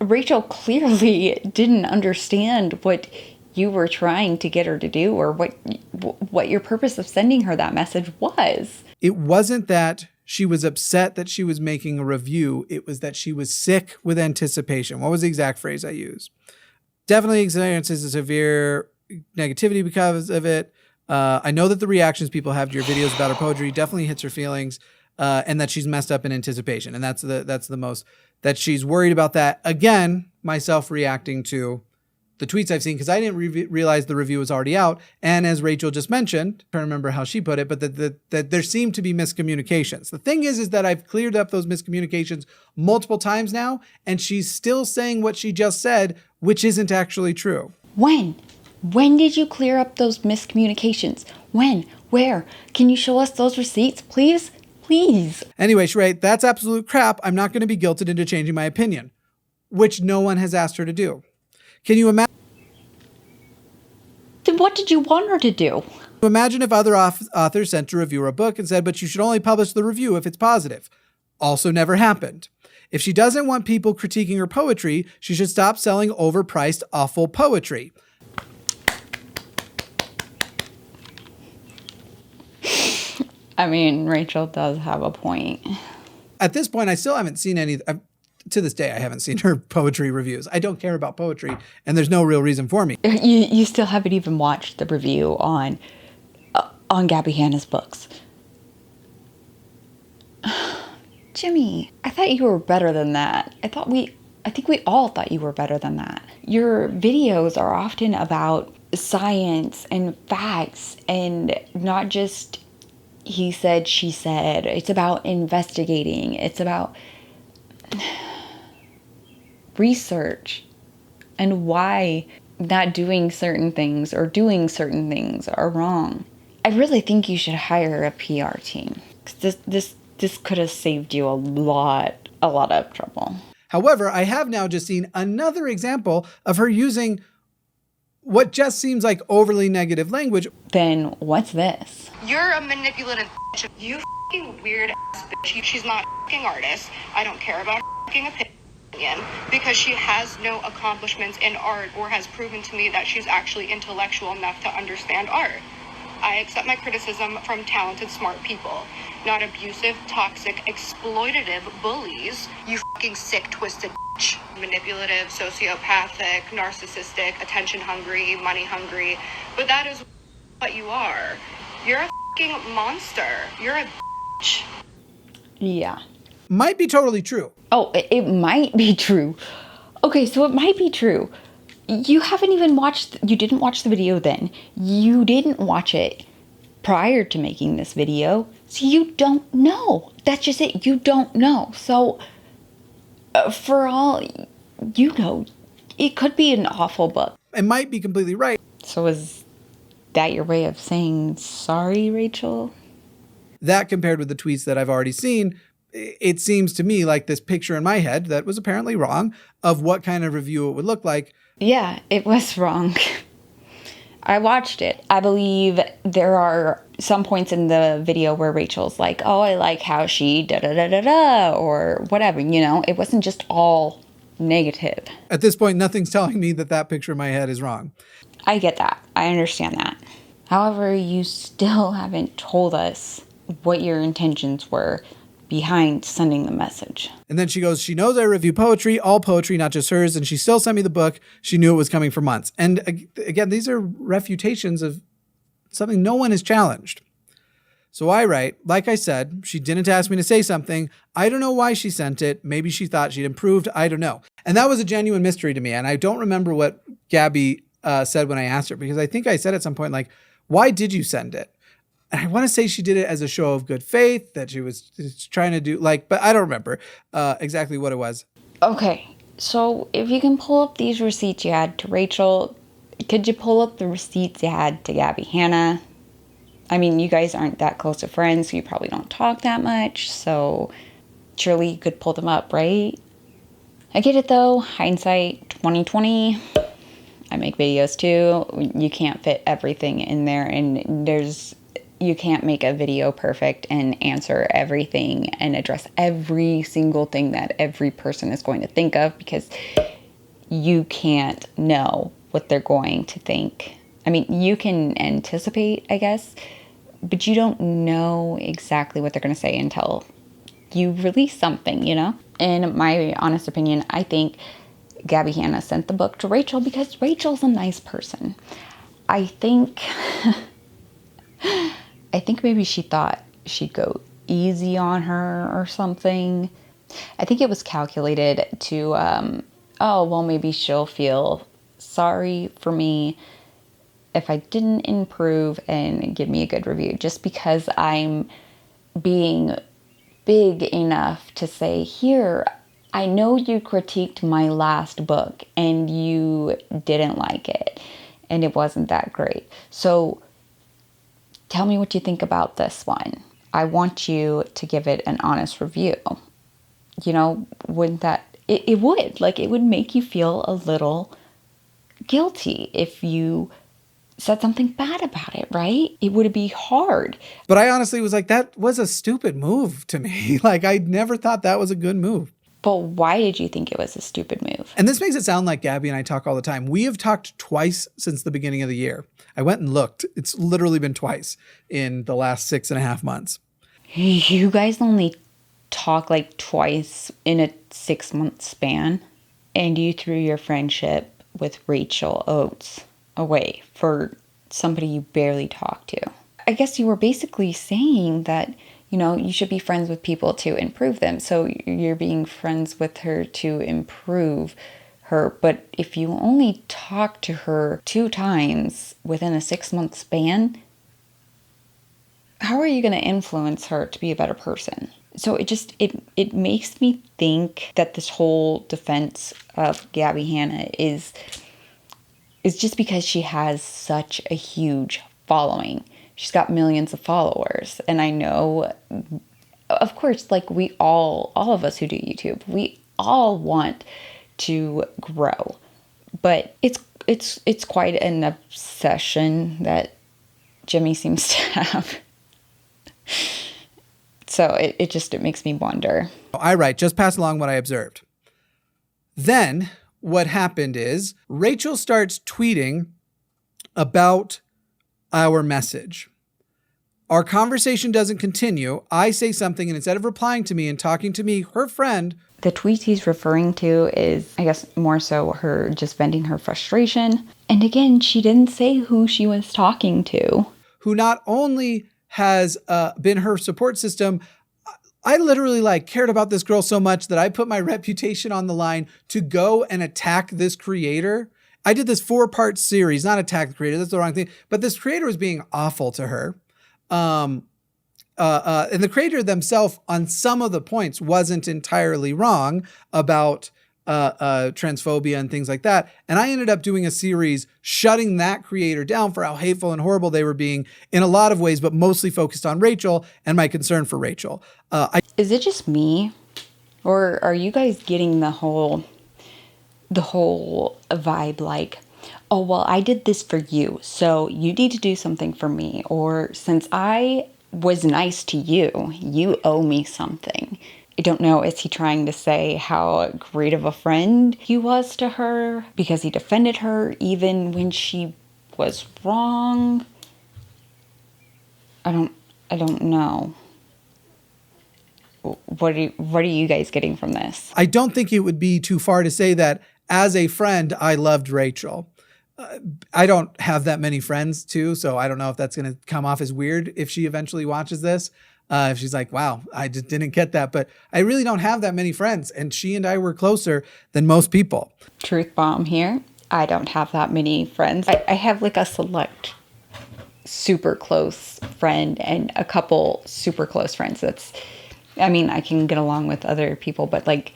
Rachel clearly didn't understand what you were trying to get her to do or what your purpose of sending her that message was. It wasn't that she was upset that she was making a review. It was that she was sick with anticipation. What was the exact phrase I used? Definitely experiences a severe negativity because of it. I know that the reactions people have to your videos about her poetry definitely hits her feelings, and that she's messed up in anticipation. And that's the most, that she's worried about that. Again, myself reacting to the tweets I've seen, because I didn't realize the review was already out. And as Rachel just mentioned, I don't remember how she put it, but that there seemed to be miscommunications. The thing is that I've cleared up those miscommunications multiple times now, and she's still saying what she just said, which isn't actually true. When? When did you clear up those miscommunications? When? Where? Can you show us those receipts, please? Please. Anyway, Sheree, that's absolute crap. I'm not going to be guilted into changing my opinion, which no one has asked her to do. Can you imagine? Then what did you want her to do? Imagine if other authors sent a reviewer a book and said, but you should only publish the review if it's positive. Also never happened. If she doesn't want people critiquing her poetry, she should stop selling overpriced, awful poetry. I mean, Rachel does have a point. At this point, I still haven't seen any. To this day, I haven't seen her poetry reviews. I don't care about poetry, and there's no real reason for me. You still haven't even watched the review on Gabbie Hanna's books. Jimmy, I thought you were better than that. I think we all thought you were better than that. Your videos are often about science and facts and not just he said, she said. It's about investigating. It's about research and why not doing certain things or doing certain things are wrong. I really think you should hire a PR team. 'Cause this could have saved you a lot of trouble. However, I have now just seen another example of her using what just seems like overly negative language. Then what's this? You're a manipulative bitch. You fucking weird ass bitch. She's not a fucking artist. I don't care about her fucking opinion because she has no accomplishments in art or has proven to me that she's actually intellectual enough to understand art. I accept my criticism from talented, smart people, not abusive, toxic, exploitative bullies. You fucking sick, twisted bitch. Manipulative, sociopathic, narcissistic, attention hungry, money hungry. But that is what you are. You're a fucking monster. You're a bitch. Yeah. Might be totally true. Oh, it might be true. Okay, so it might be true. You didn't watch the video then. You didn't watch it prior to making this video, so you don't know. that's just it. You don't know. So for all you know, it could be an awful book. It might be completely right. So is that your way of saying sorry, Rachel? That compared with the tweets that I've already seen, it seems to me like this picture in my head that was apparently wrong of what kind of review it would look like. Yeah, it was wrong. I watched it. I believe there are some points in the video where Rachel's like, oh, I like how she da-da-da-da-da, or whatever, you know? It wasn't just all negative. At this point, nothing's telling me that that picture in my head is wrong. I get that. I understand that. However, you still haven't told us what your intentions were behind sending the message. And then she goes, she knows I review poetry, all poetry, not just hers, and she still sent me the book. She knew it was coming for months. And again, these are refutations of something no one has challenged. So I write, like I said, she didn't ask me to say something. I don't know why she sent it. Maybe she thought she'd improved. I don't know. And that was a genuine mystery to me. And I don't remember what Gabbie said when I asked her, because I think I said at some point, like, why did you send it? And I want to say she did it as a show of good faith, that she was trying to do, like, but I don't remember exactly what it was. Okay, so if you can pull up these receipts you had to Rachel, could you pull up the receipts you had to Gabbie Hanna? I mean, you guys aren't that close of friends, so you probably don't talk that much, so surely you could pull them up, right? I get it though, hindsight 2020. I make videos too. You can't fit everything in there, and you can't make a video perfect and answer everything and address every single thing that every person is going to think of, because you can't know what they're going to think. I mean, you can anticipate, I guess, but you don't know exactly what they're going to say until you release something, you know? In my honest opinion, I think Gabbie Hanna sent the book to Rachel because Rachel's a nice person. I think maybe she thought she'd go easy on her or something. I think it was calculated to, oh, well, maybe she'll feel sorry for me if I didn't improve and give me a good review, just because I'm being big enough to say, here, I know you critiqued my last book and you didn't like it and it wasn't that great. So tell me what you think about this one. I want you to give it an honest review. You know, wouldn't that, it would, like, it would make you feel a little guilty if you said something bad about it, right? It would be hard. But I honestly was like, that was a stupid move to me. Like, I never thought that was a good move. But why did you think it was a stupid move? And this makes it sound like Gabbie and I talk all the time. We have talked twice since the beginning of the year. I went and looked. It's literally been twice in the last 6.5 months. You guys only talk like twice in a 6-month span, and you threw your friendship with Rachel Oates away for somebody you barely talk to. I guess you were basically saying that, you know, you should be friends with people to improve them. So you're being friends with her to improve her. But if you only talk to her 2 times within a 6-month span, how are you going to influence her to be a better person? So it makes me think that this whole defense of Gabbie Hanna is just because she has such a huge following. She's got millions of followers. And I know, of course, like all of us who do YouTube, we all want to grow. But it's quite an obsession that Jimmy seems to have. So it makes me wonder. I write, just pass along what I observed. Then what happened is Rachel starts tweeting about our message. Our conversation doesn't continue. I say something, and instead of replying to me and talking to me, her friend... The tweets he's referring to is, I guess, more so her just venting her frustration. And again, she didn't say who she was talking to. Who not only has been her support system, I literally cared about this girl so much that I put my reputation on the line to go and attack this creator. I did this 4-part series, not attack the creator, that's the wrong thing, but this creator was being awful to her. and the creator themselves on some of the points wasn't entirely wrong about transphobia and things like that. And I ended up doing a series shutting that creator down for how hateful and horrible they were being in a lot of ways, but mostly focused on Rachel and my concern for Rachel. Is it just me, or are you guys getting the whole vibe like, oh, well, I did this for you, so you need to do something for me, or since I was nice to you, you owe me something? I don't know, is he trying to say how great of a friend he was to her because he defended her even when she was wrong? I don't know. What are you guys getting from this? I don't think it would be too far to say that as a friend, I loved Rachel. I don't have that many friends too, so I don't know if that's going to come off as weird if she eventually watches this. If she's like, wow, I just didn't get that. But I really don't have that many friends. And she and I were closer than most people. Truth bomb here. I don't have that many friends. I have like a select super close friend and a couple super close friends. I can get along with other people, but like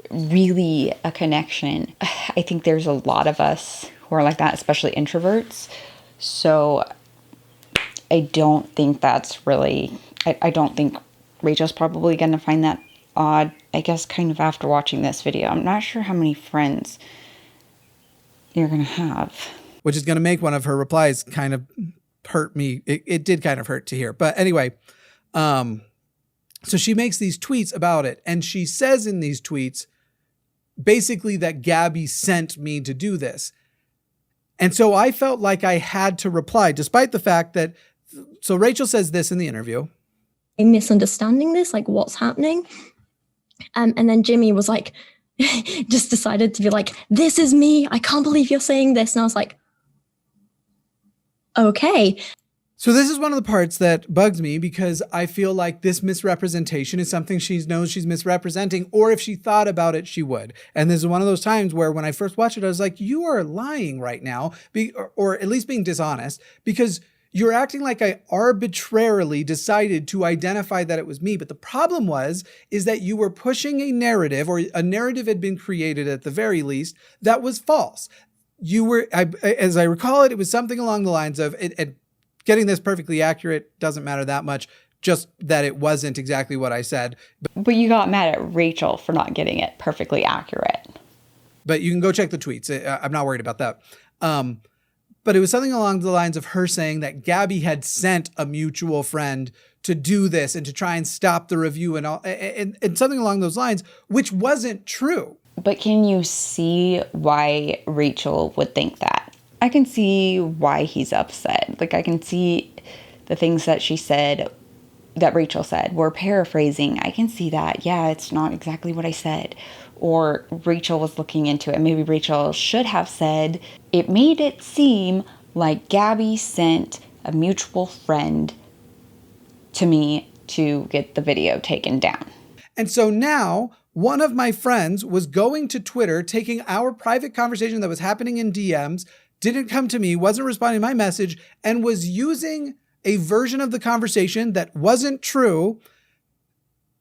really a connection. I think there's a lot of us who are like that, especially introverts. So I don't think that's really... I don't think Rachel's probably going to find that odd, I guess, kind of after watching this video. I'm not sure how many friends you're going to have. Which is going to make one of her replies kind of hurt me. It did kind of hurt to hear. But anyway, so she makes these tweets about it. And she says in these tweets, basically that Gabbie sent me to do this. And so I felt like I had to reply, despite the fact that... So Rachel says this in the interview. Misunderstanding this, like what's happening. And then Jimmy was like, just decided to be like, this is me. I can't believe you're saying this. And I was like, okay. So this is one of the parts that bugs me because I feel like this misrepresentation is something she knows she's misrepresenting, or if she thought about it, she would. And this is one of those times where when I first watched it, I was like, you are lying right now, or at least being dishonest, because you're acting like I arbitrarily decided to identify that it was me. But the problem is that you were pushing a narrative, or a narrative had been created at the very least, that was false. You were, as I recall it was something along the lines of, getting this perfectly accurate doesn't matter that much, just that it wasn't exactly what I said. But you got mad at Rachel for not getting it perfectly accurate. But you can go check the tweets. I'm not worried about that. But it was something along the lines of her saying that Gabbie had sent a mutual friend to do this and to try and stop the review and all, and something along those lines, which wasn't true. But can you see why Rachel would think that? I can see why he's upset. Like, I can see the things that she said, that Rachel said. We're paraphrasing. I can see that. Yeah, it's not exactly what I said. Or Rachel was looking into it. Maybe Rachel should have said, it made it seem like Gabbie sent a mutual friend to me to get the video taken down. And so now one of my friends was going to Twitter, taking our private conversation that was happening in DMs, didn't come to me, wasn't responding to my message, and was using a version of the conversation that wasn't true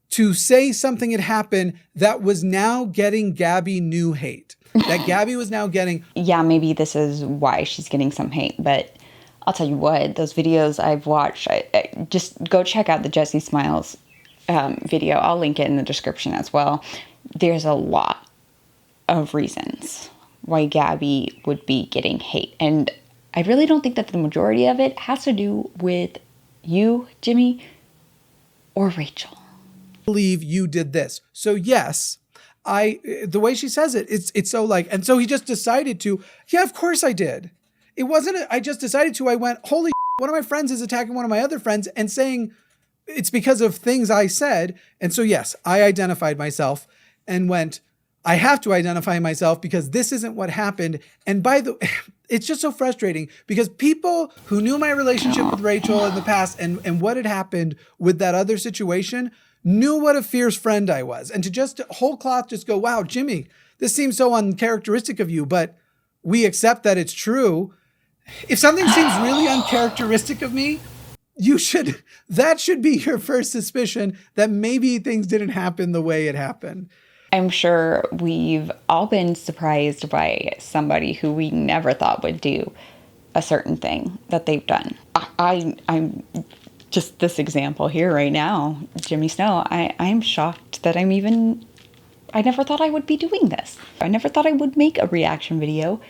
to say something had happened that was now getting Gabbie new hate. That Gabbie was now getting... Yeah, maybe this is why she's getting some hate, but I'll tell you what, those videos I've watched, I just go check out the Jessie Smiles video. I'll link it in the description as well. There's a lot of reasons why Gabbie would be getting hate. And I really don't think that the majority of it has to do with you, Jimmy, or Rachel. Believe you did this. So yes, the way she says it, it's so like, and so he just decided to, yeah, of course I did. It wasn't, I just decided to, I went, holy one of my friends is attacking one of my other friends and saying it's because of things I said. And so yes, I identified myself and went, I have to identify myself because this isn't what happened. And it's just so frustrating because people who knew my relationship with Rachel in the past and what had happened with that other situation knew what a fierce friend I was. And to just whole cloth just go, wow, Jimmy, this seems so uncharacteristic of you, but we accept that it's true. If something seems really uncharacteristic of me, that should be your first suspicion that maybe things didn't happen the way it happened. I'm sure we've all been surprised by somebody who we never thought would do a certain thing that they've done. I'm just this example here right now, Jimmy Snow. I'm shocked that I never thought I would be doing this. I never thought I would make a reaction video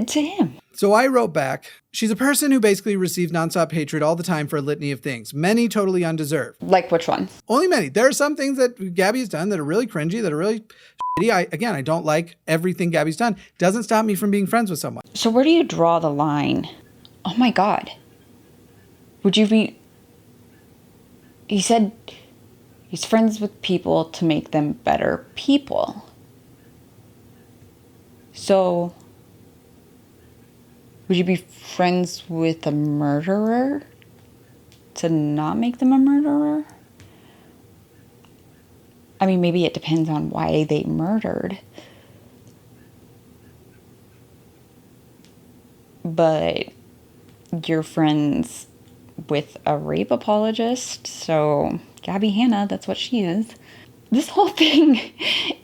to him. So I wrote back, she's a person who basically receives nonstop hatred all the time for a litany of things, many totally undeserved. Like which ones? Only many. There are some things that Gabbie's done that are really cringy, that are really shitty. I don't like everything Gabbie's done. Doesn't stop me from being friends with someone. So where do you draw the line? Oh my God. Would you be... He said he's friends with people to make them better people. So... would you be friends with a murderer to not make them a murderer? I mean, maybe it depends on why they murdered. But you're friends with a rape apologist, so Gabbie Hanna, that's what she is. This whole thing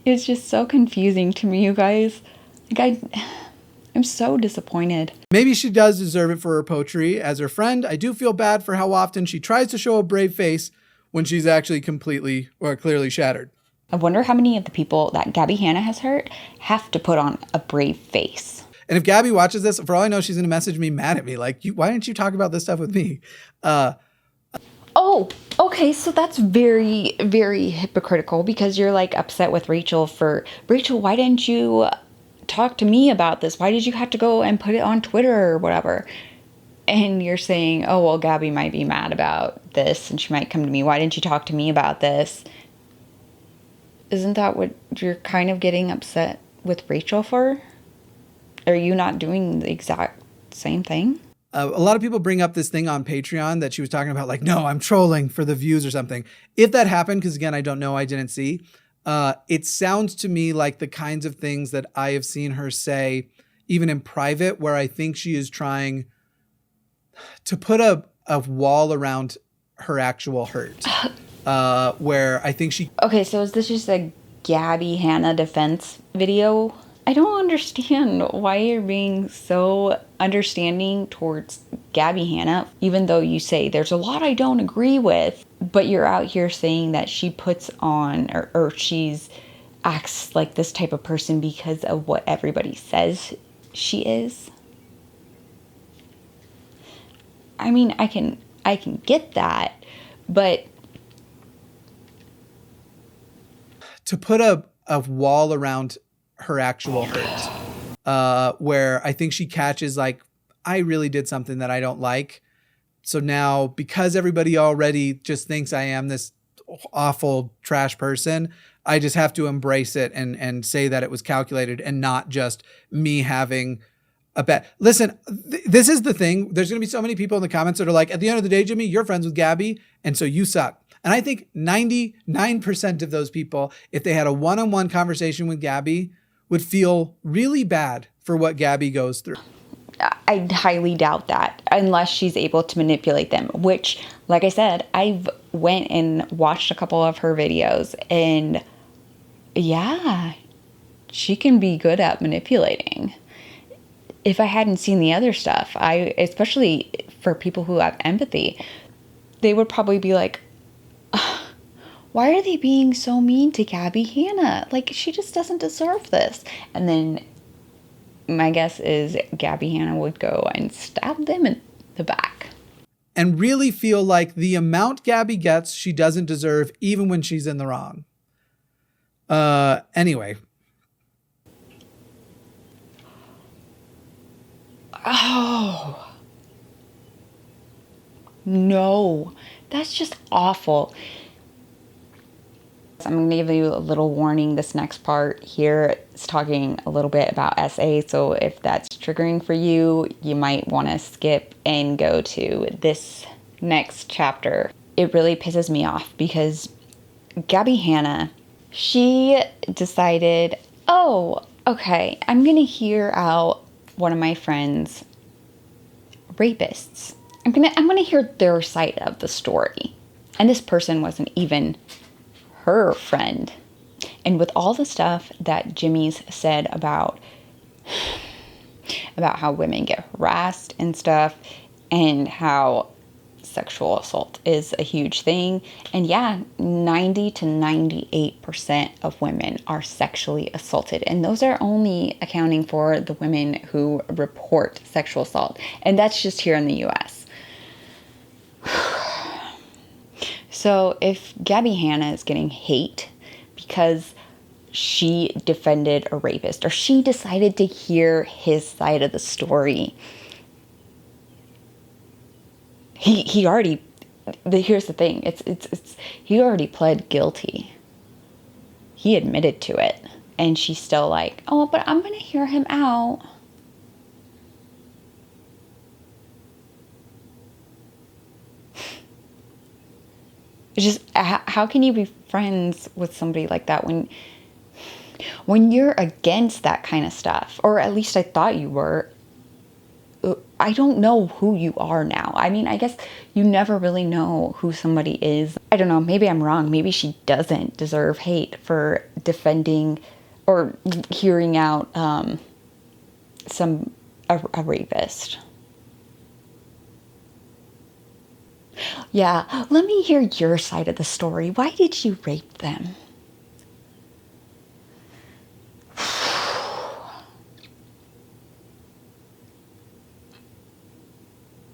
is just so confusing to me, you guys. I'm so disappointed. Maybe she does deserve it for her poetry. As her friend, I do feel bad for how often she tries to show a brave face when she's actually completely or clearly shattered. I wonder how many of the people that Gabbie Hanna has hurt have to put on a brave face. And if Gabbie watches this, for all I know, she's going to message me mad at me. Like, why didn't you talk about this stuff with me? Oh, okay. So that's very, very hypocritical because you're like upset with Rachel for, Rachel, why didn't you talk to me about this? Why did you have to go and put it on Twitter or whatever? And you're saying, oh, well, Gabbie might be mad about this and she might come to me. Why didn't you talk to me about this? Isn't that what you're kind of getting upset with Rachel for? Are you not doing the exact same thing? A lot of people bring up this thing on Patreon that she was talking about, like, no, I'm trolling for the views or something. If that happened, because again, I don't know, I didn't see, it sounds to me like the kinds of things that I have seen her say, even in private, where I think she is trying to put a wall around her actual hurt. Where I think she... Okay, so is this just a Gabbie Hanna defense video? I don't understand why you're being so understanding towards Gabbie Hanna, even though you say there's a lot I don't agree with, but you're out here saying that she puts on or she's acts like this type of person because of what everybody says she is. I mean, I can get that, but to put a wall around her actual hurt, where I think she catches like, I really did something that I don't like. So now because everybody already just thinks I am this awful trash person, I just have to embrace it and say that it was calculated and not just me having a bad... Listen, this is the thing. There's going to be so many people in the comments that are like, at the end of the day, Jimmy, you're friends with Gabbie, and so you suck. And I think 99% of those people, if they had a one-on-one conversation with Gabbie, would feel really bad for what Gabbie goes through. I highly doubt that unless she's able to manipulate them, which, like I said, I've went and watched a couple of her videos and yeah, she can be good at manipulating. If I hadn't seen the other stuff, especially for people who have empathy, they would probably be like, why are they being so mean to Gabbie Hanna? Like, she just doesn't deserve this. And then my guess is Gabbie Hanna would go and stab them in the back. And really feel like the amount Gabbie gets, she doesn't deserve, even when she's in the wrong. Anyway. Oh. No. That's just awful. I'm going to give you a little warning. This next part here is talking a little bit about SA. So if that's triggering for you, you might want to skip and go to this next chapter. It really pisses me off because Gabbie Hanna, she decided, oh, okay, I'm going to hear out one of my friends' rapists. I'm gonna hear their side of the story. And this person wasn't even her friend. And with all the stuff that Jimmy's said about how women get harassed and stuff, and how sexual assault is a huge thing. And yeah, 90 to 98% of women are sexually assaulted. And those are only accounting for the women who report sexual assault. And that's just here in the US. So if Gabbie Hanna is getting hate because she defended a rapist, or she decided to hear his side of the story, he already, here's the thing, he already pled guilty. He admitted to it. And she's still like, oh, but I'm going to hear him out. It's just, how can you be friends with somebody like that when you're against that kind of stuff? Or at least I thought you were. I don't know who you are now. I mean, I guess you never really know who somebody is. I don't know. Maybe I'm wrong. Maybe she doesn't deserve hate for defending or hearing out a rapist. Yeah, let me hear your side of the story. Why did you rape them?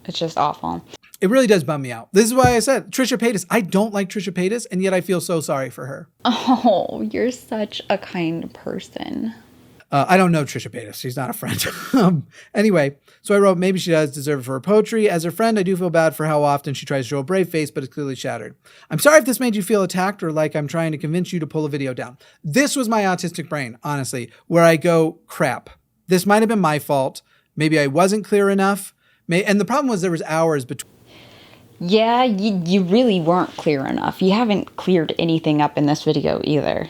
It's just awful. It really does bum me out. This is why I said Trisha Paytas. I don't like Trisha Paytas, and yet I feel so sorry for her. Oh, you're such a kind person. I don't know Trisha Paytas. She's not a friend. Anyway, so I wrote, maybe she does deserve it for her poetry. As her friend, I do feel bad for how often she tries to show a brave face, but it's clearly shattered. I'm sorry if this made you feel attacked or like I'm trying to convince you to pull a video down. This was my autistic brain, honestly, where I go, crap. This might have been my fault. Maybe I wasn't clear enough. And the problem was there was hours between. Yeah, you really weren't clear enough. You haven't cleared anything up in this video either.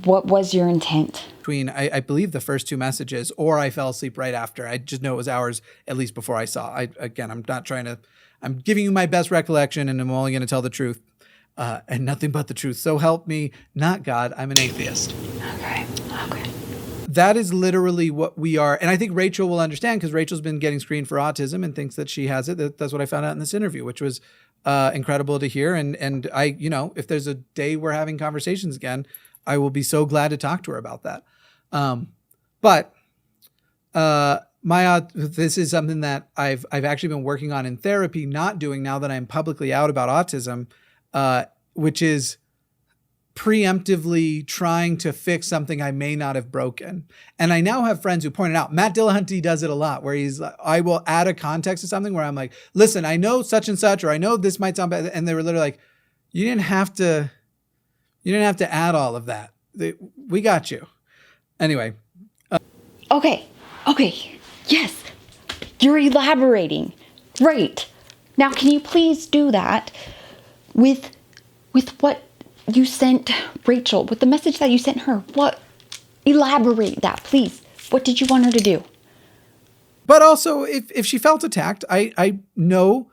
What was your intent? Between, I believe, the first two messages, or I fell asleep right after. I just know it was hours at least before I saw. I'm not trying to, I'm giving you my best recollection, and I'm only going to tell the truth and nothing but the truth. So help me, not God. I'm an atheist. Okay. That is literally what we are. And I think Rachel will understand, because Rachel's been getting screened for autism and thinks that she has it. That's what I found out in this interview, which was incredible to hear. And I, if there's a day we're having conversations again, I will be so glad to talk to her about that. But this is something that I've actually been working on in therapy, not doing now that I'm publicly out about autism, which is preemptively trying to fix something I may not have broken. And I now have friends who pointed out, Matt Dillahunty does it a lot, where I will add a context to something where I'm like, listen, I know such and such, or I know this might sound bad. And they were literally like, you didn't have to add all of that. We got you. Anyway. Okay. Yes. You're elaborating. Great. Now, can you please do that with what you sent Rachel, with the message that you sent her? What? Elaborate that, please. What did you want her to do? But also, if she felt attacked, I know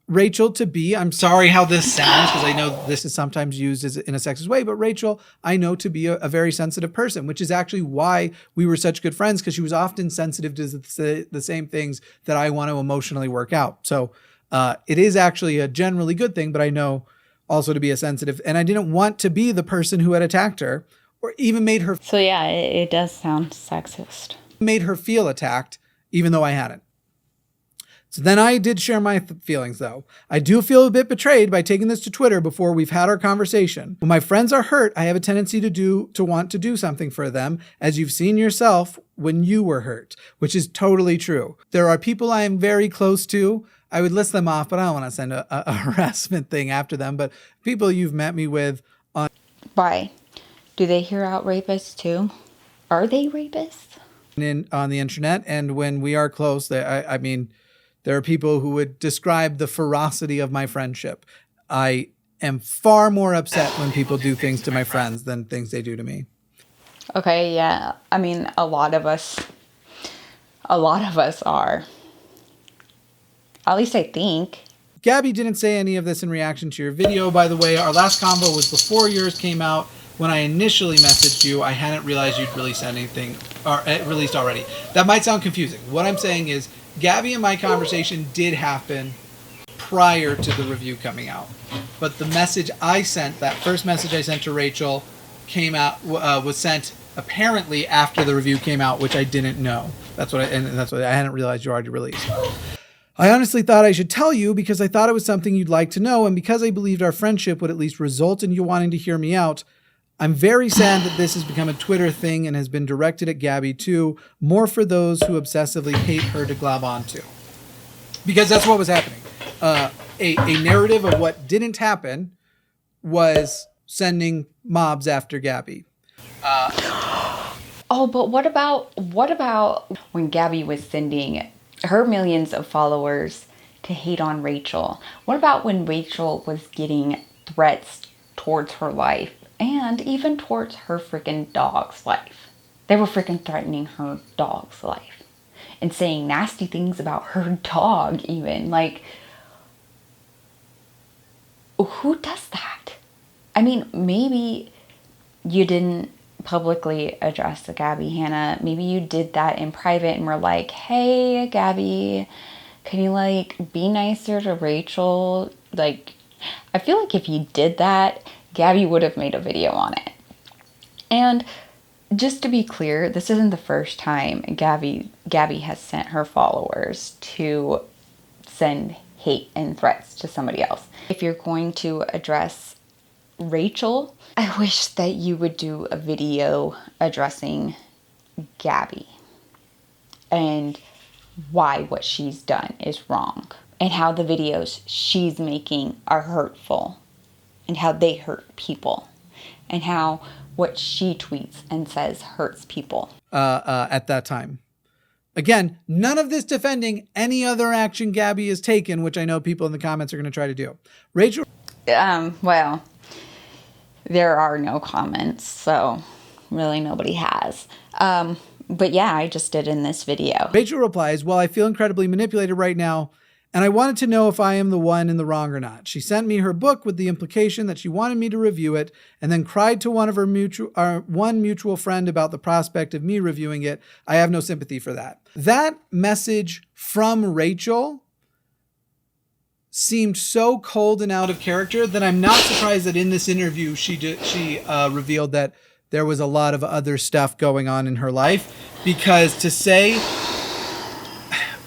Rachel to be, I'm sorry how this sounds, because I know this is sometimes used in a sexist way, but Rachel, I know to be a very sensitive person, which is actually why we were such good friends, because she was often sensitive to the same things that I want to emotionally work out. So it is actually a generally good thing, but I know also to be a sensitive, and I didn't want to be the person who had attacked her or even made her. So yeah, it does sound sexist. Made her feel attacked, even though I hadn't. So then I did share my feelings, though. I do feel a bit betrayed by taking this to Twitter before we've had our conversation. When my friends are hurt, I have a tendency to want to do something for them, as you've seen yourself when you were hurt, which is totally true. There are people I am very close to. I would list them off, but I don't want to send a harassment thing after them. But people you've met me with on. Why? Do they hear out rapists too? Are they rapists? On the internet, and when we are close, I mean, there are people who would describe the ferocity of my friendship. I am far more upset when people do things to my friends than things they do to me. Okay, yeah. I mean, a lot of us are. At least I think. Gabbie didn't say any of this in reaction to your video, by the way. Our last convo was before yours came out. When I initially messaged you, I hadn't realized you'd released anything, or released already. That might sound confusing. What I'm saying is, Gabbie and my conversation did happen prior to the review coming out. But the message I sent, that first message I sent to Rachel, came out, was sent apparently after the review came out, which I didn't know. That's what I hadn't realized you already released. I honestly thought I should tell you because I thought it was something you'd like to know, and because I believed our friendship would at least result in you wanting to hear me out. I'm very sad that this has become a Twitter thing and has been directed at Gabbie too, more for those who obsessively hate her to glob onto. Because that's what was happening. A narrative of what didn't happen was sending mobs after Gabbie. Oh, but what about when Gabbie was sending her millions of followers to hate on Rachel? What about when Rachel was getting threats towards her life and even towards her freaking dog's life? They were freaking threatening her dog's life and saying nasty things about her dog even. Like, who does that? I mean, maybe you didn't publicly address the Gabbie Hanna. Maybe you did that in private and were like, hey, Gabbie, can you like be nicer to Rachel? Like, I feel like if you did that, Gabbie would have made a video on it. And just to be clear, this isn't the first time Gabbie has sent her followers to send hate and threats to somebody else. If you're going to address Rachel, I wish that you would do a video addressing Gabbie and why what she's done is wrong and how the videos she's making are hurtful and how they hurt people and how what she tweets and says hurts people. At that time. Again, none of this defending any other action Gabbie has taken, which I know people in the comments are going to try to do. Rachel? Well, there are no comments, so really nobody has. But yeah, I just did in this video. Rachel replies, well, I feel incredibly manipulated right now, and I wanted to know if I am the one in the wrong or not. She sent me her book with the implication that she wanted me to review it, and then cried to one of her mutual friend about the prospect of me reviewing it. I have no sympathy for that. That message from Rachel seemed so cold and out of character that I'm not surprised that in this interview she revealed that there was a lot of other stuff going on in her life. Because to say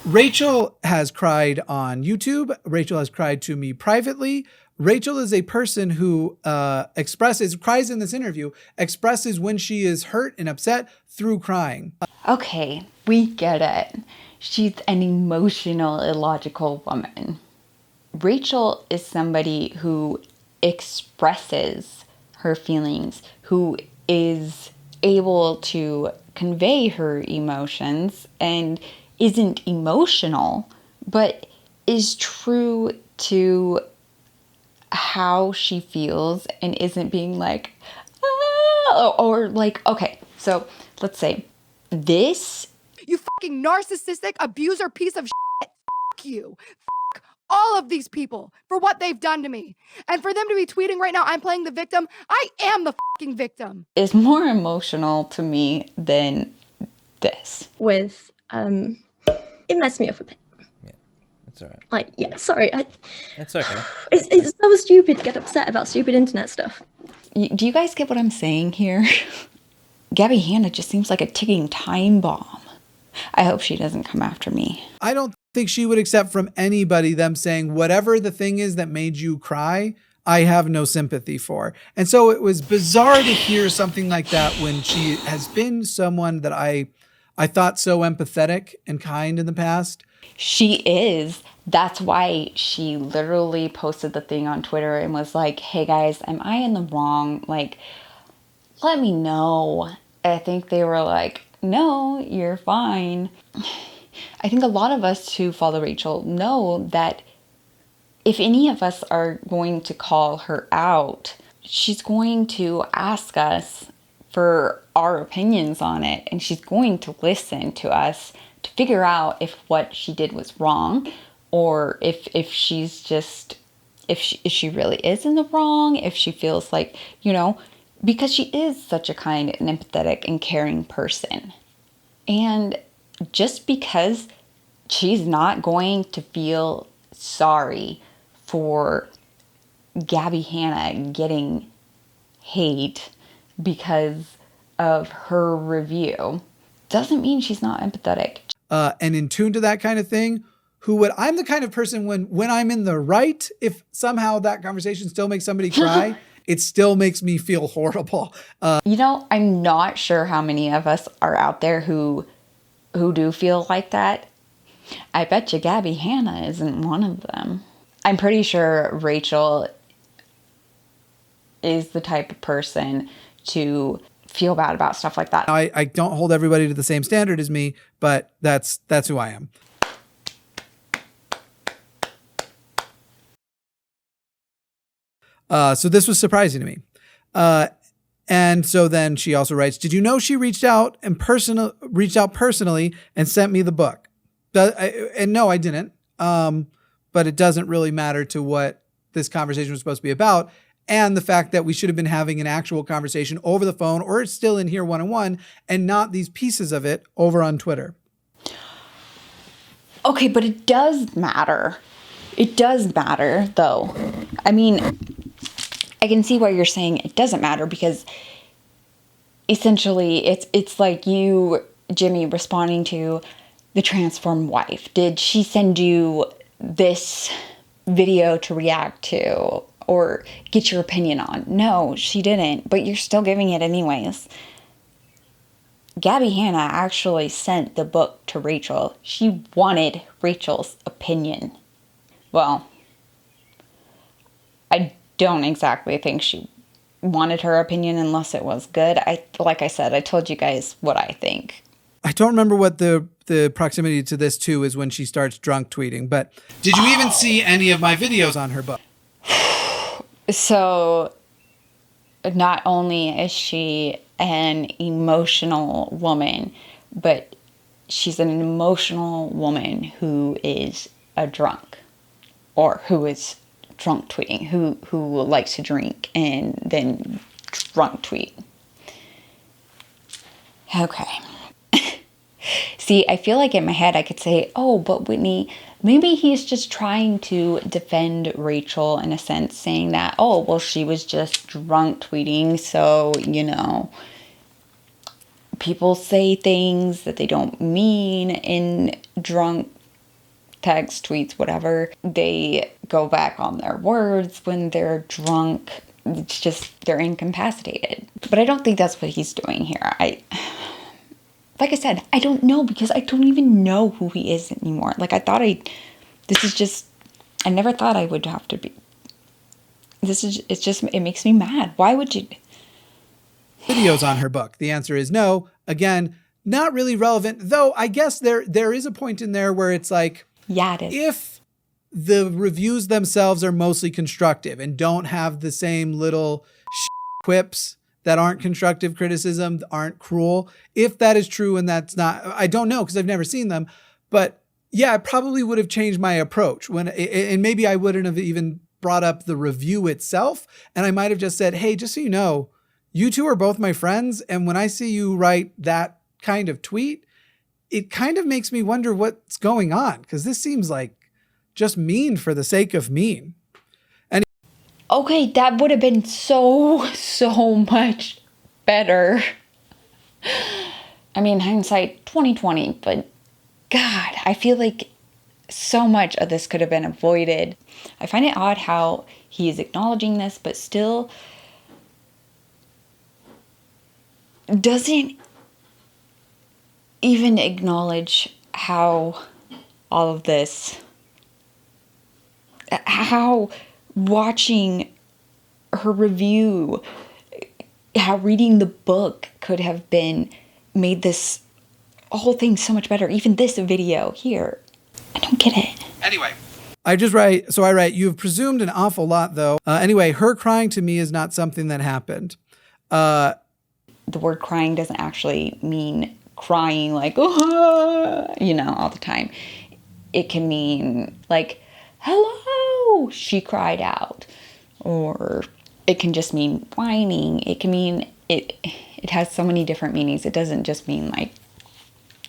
Rachel has cried on YouTube, Rachel has cried to me privately. Rachel is a person who cries in this interview, expresses when she is hurt and upset through crying. Okay, we get it. She's an emotional, illogical woman. Rachel is somebody who expresses her feelings, who is able to convey her emotions and isn't emotional, but is true to how she feels and isn't being like, ah, or like, okay, so let's say this. You fucking narcissistic abuser piece of shit. Fuck you. Fuck all of these people for what they've done to me. And for them to be tweeting right now, I'm playing the victim. I am the fucking victim. Is more emotional to me than this. With, it messed me up a bit. Yeah, that's all right. Like, yeah, sorry. It's okay. It's so stupid to get upset about stupid internet stuff. Do you guys get what I'm saying here? Gabbie Hanna just seems like a ticking time bomb. I hope she doesn't come after me. I don't think she would accept from anybody them saying whatever the thing is that made you cry, I have no sympathy for. And so it was bizarre to hear something like that when she has been someone that I thought so empathetic and kind in the past. She is. That's why she literally posted the thing on Twitter and was like, hey guys, am I in the wrong? Like, let me know. I think they were like, no, you're fine. I think a lot of us who follow Rachel know that if any of us are going to call her out, she's going to ask us for our opinions on it, and she's going to listen to us to figure out if what she did was wrong or if she's just, if she really is in the wrong, if she feels like, you know, because she is such a kind and empathetic and caring person. And just because she's not going to feel sorry for Gabbie Hanna getting hate because of her review doesn't mean she's not empathetic. And in tune to that kind of thing, I'm the kind of person when I'm in the right, if somehow that conversation still makes somebody cry, it still makes me feel horrible. You know, I'm not sure how many of us are out there who do feel like that. I bet you Gabbie Hanna isn't one of them. I'm pretty sure Rachel is the type of person to feel bad about stuff like that. I don't hold everybody to the same standard as me, but that's who I am. So this was surprising to me. And so then she also writes, did you know she reached out personally and sent me the book? And no, I didn't. But it doesn't really matter to what this conversation was supposed to be about. And the fact that we should have been having an actual conversation over the phone or still in here one-on-one and not these pieces of it over on Twitter. Okay, but it does matter. It does matter, though. I mean, I can see why you're saying it doesn't matter, because essentially it's like you, Jimmy, responding to the transformed wife. Did she send you this video to react to or get your opinion on? No, she didn't, but you're still giving it anyways. Gabbie Hanna actually sent the book to Rachel. She wanted Rachel's opinion. Well, I don't exactly think she wanted her opinion unless it was good. Like I said, I told you guys what I think. I don't remember what the proximity to this too is when she starts drunk tweeting, but did you even see any of my videos on her book? So not only is she an emotional woman, but she's an emotional woman who is a drunk, or who is drunk tweeting, who likes to drink and then drunk tweet. Okay. See, I feel like in my head I could say, oh, but Whitney, maybe he's just trying to defend Rachel in a sense, saying that, oh, well, she was just drunk tweeting, so, you know, people say things that they don't mean in drunk text, tweets, whatever. They go back on their words when they're drunk. It's just, they're incapacitated. But I don't think that's what he's doing here. Like I said, I don't know, because I don't even know who he is anymore. Like, I never thought I would have to be. It makes me mad. Why would you? Videos on her book. The answer is no. Again, not really relevant, though I guess there is a point in there where it's like, yeah, it is. If the reviews themselves are mostly constructive and don't have the same little quips that aren't constructive criticism, aren't cruel, if that is true and that's not, I don't know because I've never seen them, but yeah, I probably would have changed my approach and maybe I wouldn't have even brought up the review itself. And I might have just said, hey, just so you know, you two are both my friends. And when I see you write that kind of tweet, it kind of makes me wonder what's going on, because this seems like just mean for the sake of mean. And okay, that would have been so much better. I mean, hindsight 2020, but God, I feel like so much of this could have been avoided. I find it odd how he is acknowledging this, but still doesn't even acknowledge how all of this, how watching her review, how reading the book could have made this whole thing so much better. Even this video here. I don't get it. Anyway. I write, you've presumed an awful lot though. Anyway, her crying to me is not something that happened. The word crying doesn't actually mean crying like, oh, you know, all the time. it can mean like, hello, she cried out. Or it can just mean whining. It can mean, it has so many different meanings. It doesn't just mean like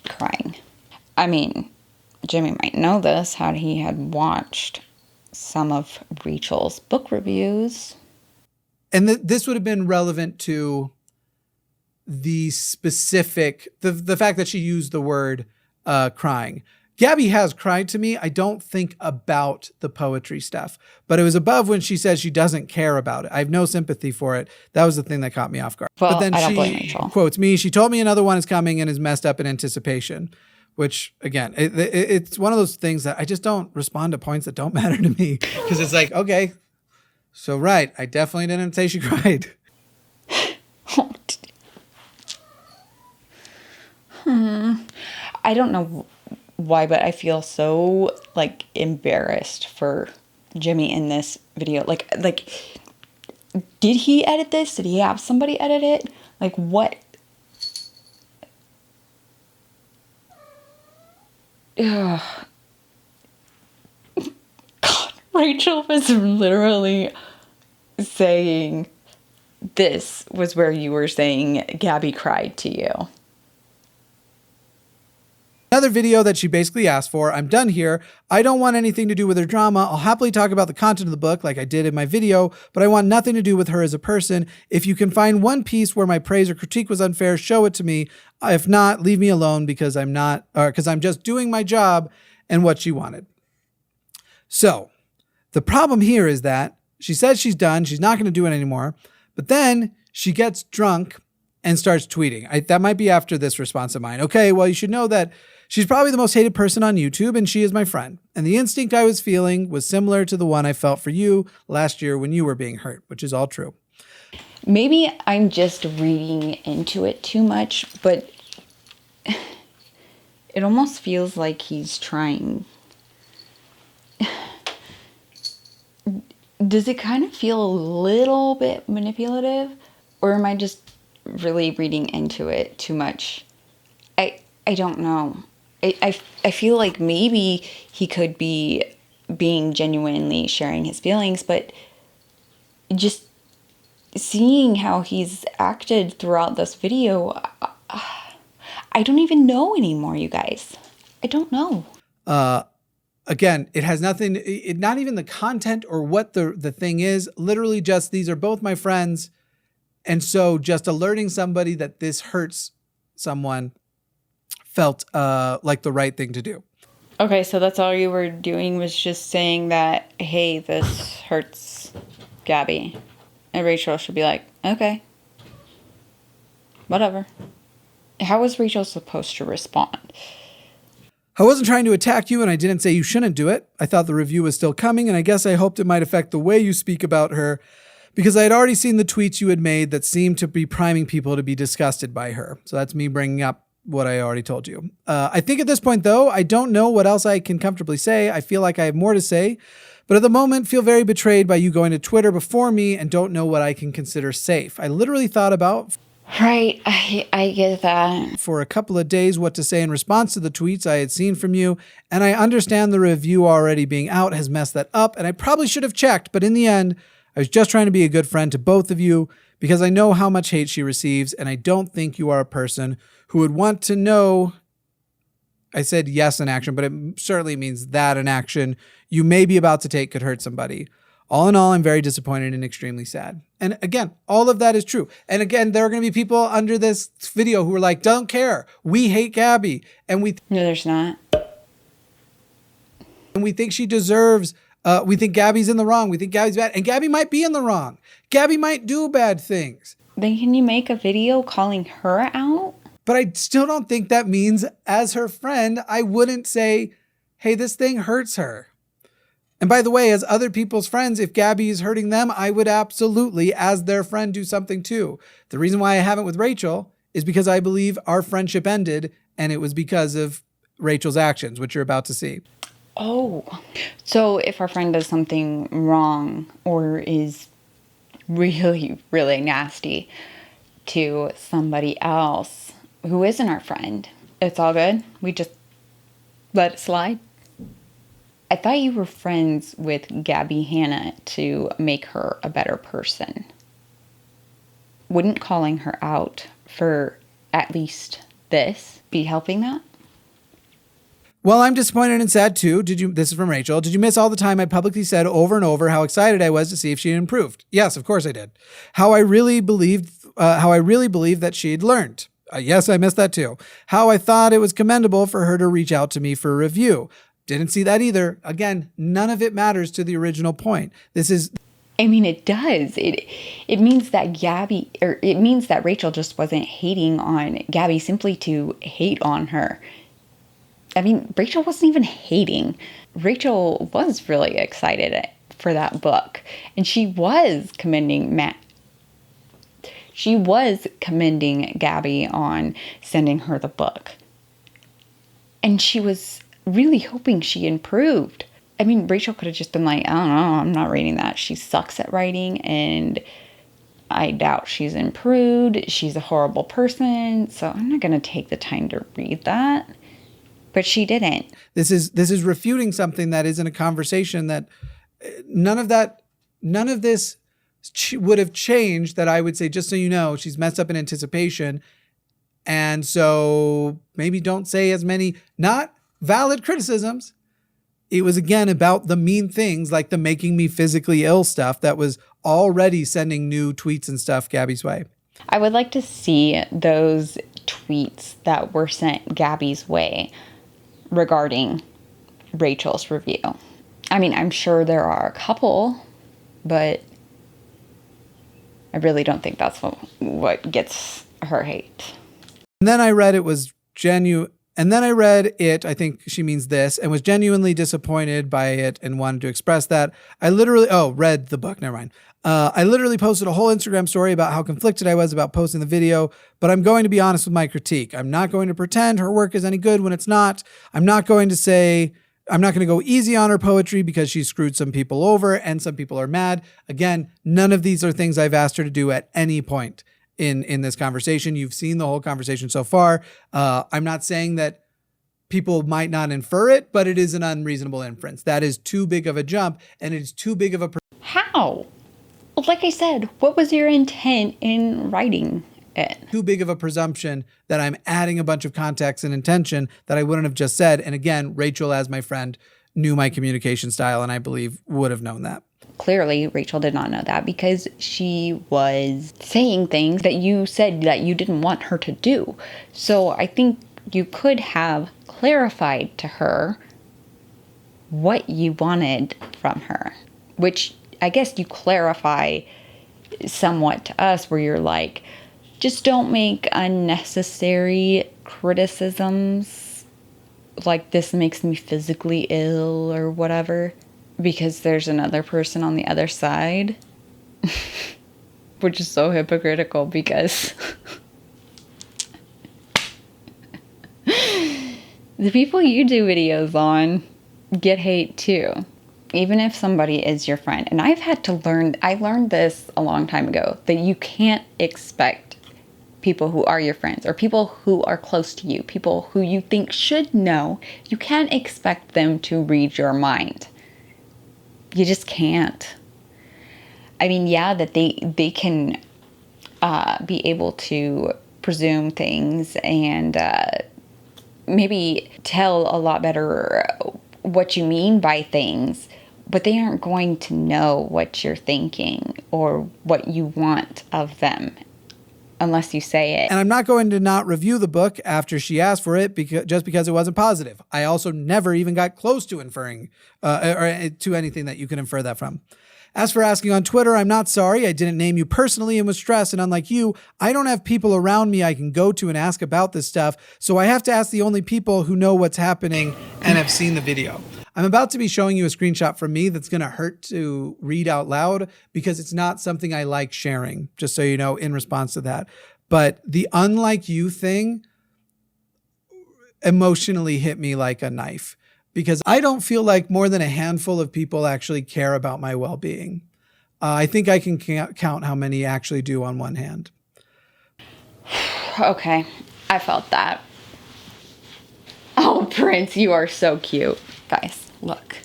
crying. I mean, Jimmy might know this, how he had watched some of Rachel's book reviews. And this would have been relevant to the specific, the fact that she used the word crying. Gabbie has cried to me. I don't think about the poetry stuff, but it was above when she says she doesn't care about it. I have no sympathy for it. That was the thing that caught me off guard. Well, but then I don't she blame Rachel. quotes me. She told me another one is coming and is messed up in anticipation, which again, it's one of those things that I just don't respond to points that don't matter to me because it's like, okay, so right. I definitely didn't say she cried. I don't know why, but I feel so like embarrassed for Jimmy in this video. Like, did he edit this? Did he have somebody edit it? Like, what? Ugh. God, Rachel was literally saying this was where you were saying Gabbie cried to you. Another video that she basically asked for. I'm done here. I don't want anything to do with her drama. I'll happily talk about the content of the book like I did in my video, but I want nothing to do with her as a person. If you can find one piece where my praise or critique was unfair, show it to me. If not, leave me alone because I'm just doing my job and what she wanted. So the problem here is that she says she's done. She's not going to do it anymore. But then she gets drunk and starts tweeting. That might be after this response of mine. Okay, well, you should know that she's probably the most hated person on YouTube, and she is my friend. And the instinct I was feeling was similar to the one I felt for you last year when you were being hurt, which is all true. Maybe I'm just reading into it too much, but it almost feels like he's trying. Does it kind of feel a little bit manipulative, or am I just really reading into it too much? I don't know. I feel like maybe he could be being genuinely sharing his feelings, but just seeing how he's acted throughout this video, I don't even know anymore, you guys. I don't know. Again, it has nothing, not even the content or what the thing is, literally just these are both my friends. And so just alerting somebody that this hurts someone felt like the right thing to do. Okay, so that's all you were doing was just saying that, hey, this hurts Gabbie. And Rachel should be like, okay, whatever. How was Rachel supposed to respond? I wasn't trying to attack you and I didn't say you shouldn't do it. I thought the review was still coming and I guess I hoped it might affect the way you speak about her because I had already seen the tweets you had made that seemed to be priming people to be disgusted by her. So that's me bringing up what I already told you. I think at this point, though, I don't know what else I can comfortably say. I feel like I have more to say, but at the moment feel very betrayed by you going to Twitter before me and don't know what I can consider safe. I literally thought about... Right, I get that. For a couple of days what to say in response to the tweets I had seen from you, and I understand the review already being out has messed that up, and I probably should have checked, but in the end, I was just trying to be a good friend to both of you because I know how much hate she receives, and I don't think you are a person who would want to know, I said yes in action, but it certainly means that an action you may be about to take could hurt somebody. All in all, I'm very disappointed and extremely sad. And again, all of that is true. And again, there are going to be people under this video who are like, don't care. We hate Gabbie. And No, there's not. And we think she deserves, we think Gabbie's in the wrong. We think Gabbie's bad. And Gabbie might be in the wrong. Gabbie might do bad things. Then can you make a video calling her out? But I still don't think that means as her friend, I wouldn't say, hey, this thing hurts her. And by the way, as other people's friends, if Gabbie is hurting them, I would absolutely, as their friend, do something too. The reason why I haven't with Rachel is because I believe our friendship ended and it was because of Rachel's actions, which you're about to see. Oh, so if our friend does something wrong or is really, really nasty to somebody else who isn't our friend, it's all good? We just let it slide? I thought you were friends with Gabbie Hanna to make her a better person. Wouldn't calling her out for at least this be helping that? Well, I'm disappointed and sad too. This is from Rachel. Did you miss all the time I publicly said over and over how excited I was to see if she had improved? Yes, of course I did. How I really believed that she had learned. Yes, I missed that too. How I thought it was commendable for her to reach out to me for a review. Didn't see that either. Again, none of it matters to the original point. I mean, it does. It means that Rachel just wasn't hating on Gabbie simply to hate on her. I mean, Rachel wasn't even hating. Rachel was really excited for that book, and she was commending Gabbie on sending her the book. And she was really hoping she improved. I mean, Rachel could have just been like, I don't know, I'm not reading that. She sucks at writing, and I doubt she's improved. She's a horrible person, so I'm not going to take the time to read that. But she didn't. This is refuting something that is in a conversation that none of this would have changed. That I would say, just so you know, she's messed up in anticipation. And so maybe don't say as many not valid criticisms. It was, again, about the mean things like the making me physically ill stuff that was already sending new tweets and stuff Gabbie's way. I would like to see those tweets that were sent Gabbie's way regarding Rachel's review. I mean, I'm sure there are a couple, but I really don't think that's what gets her hate. And then I read it was genuine. And then I read it, I think she means this, and was genuinely disappointed by it and wanted to express that. Read the book, never mind. I literally posted a whole Instagram story about how conflicted I was about posting the video, but I'm going to be honest with my critique. I'm not going to pretend her work is any good when it's not. I'm not going to go easy on her poetry because she screwed some people over and some people are mad. Again, none of these are things I've asked her to do at any point in this conversation. You've seen the whole conversation so far. I'm not saying that people might not infer it, but it is an unreasonable inference. That is too big of a jump, and it is too big of a... How? Like I said, what was your intent in writing it? Too big of a presumption that I'm adding a bunch of context and intention that I wouldn't have just said. And again, Rachel, as my friend, knew my communication style, and I believe would have known that. Clearly, Rachel did not know that because she was saying things that you said that you didn't want her to do. So I think you could have clarified to her what you wanted from her, which I guess you clarify somewhat to us where you're like, just don't make unnecessary criticisms like this makes me physically ill or whatever. Because there's another person on the other side, which is so hypocritical because the people you do videos on get hate too, even if somebody is your friend. And I learned this a long time ago, that you can't expect people who are your friends or people who are close to you, people who you think should know, you can't expect them to read your mind. You just can't. I mean, yeah, that they can be able to presume things and maybe tell a lot better what you mean by things, but they aren't going to know what you're thinking or what you want of them unless you say it. And I'm not going to not review the book after she asked for it just because it wasn't positive. I also never even got close to inferring or to anything that you can infer that from. As for asking on Twitter, I'm not sorry. I didn't name you personally and was stressed. And unlike you, I don't have people around me I can go to and ask about this stuff. So I have to ask the only people who know what's happening and have seen the video. I'm about to be showing you a screenshot from me that's going to hurt to read out loud because it's not something I like sharing, just so you know, in response to that. But the unlike you thing emotionally hit me like a knife because I don't feel like more than a handful of people actually care about my well-being. I think I can count how many actually do on one hand. Okay, I felt that. Oh, Prince, you are so cute. Guys, look.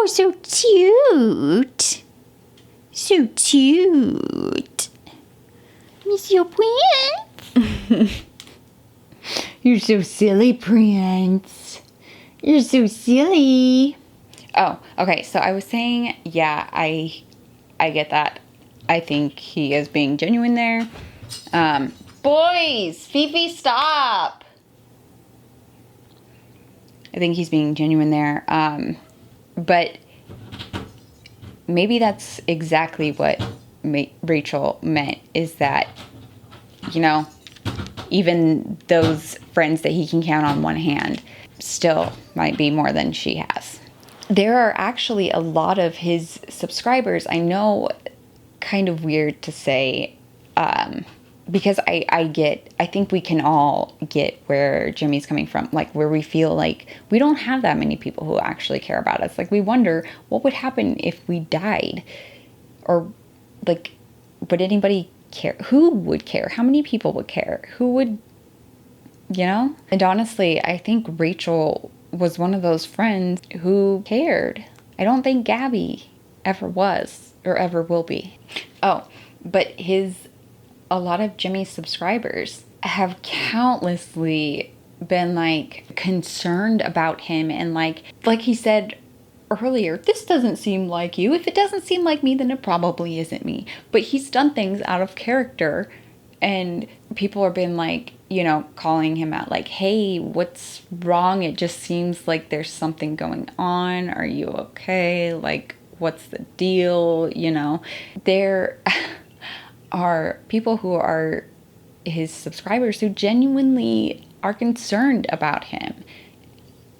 so cute. So cute. Miss your Prince. You're so silly, Prince. You're so silly. Oh, okay. So I was saying, yeah, I get that. I think he is being genuine there. Boys, Fifi, stop. I think he's being genuine there. But maybe that's exactly what Rachel meant, is that, you know, even those friends that he can count on one hand still might be more than she has. There are actually a lot of his subscribers, I know, kind of weird to say, because I think we can all get where Jimmy's coming from, like where we feel like we don't have that many people who actually care about us. Like we wonder what would happen if we died, or like, would anybody care? Who would care? How many people would care? Who would, you know? And honestly, I think Rachel was one of those friends who cared. I don't think Gabbie ever was or ever will be. Oh, but a lot of Jimmy's subscribers have countlessly been like concerned about him, and like he said earlier, this doesn't seem like you. If it doesn't seem like me, then it probably isn't me. But he's done things out of character, and people have been like, you know, calling him out like, hey, what's wrong? It just seems like there's something going on. Are you okay? Like, what's the deal? You know, there are people who are his subscribers who genuinely are concerned about him.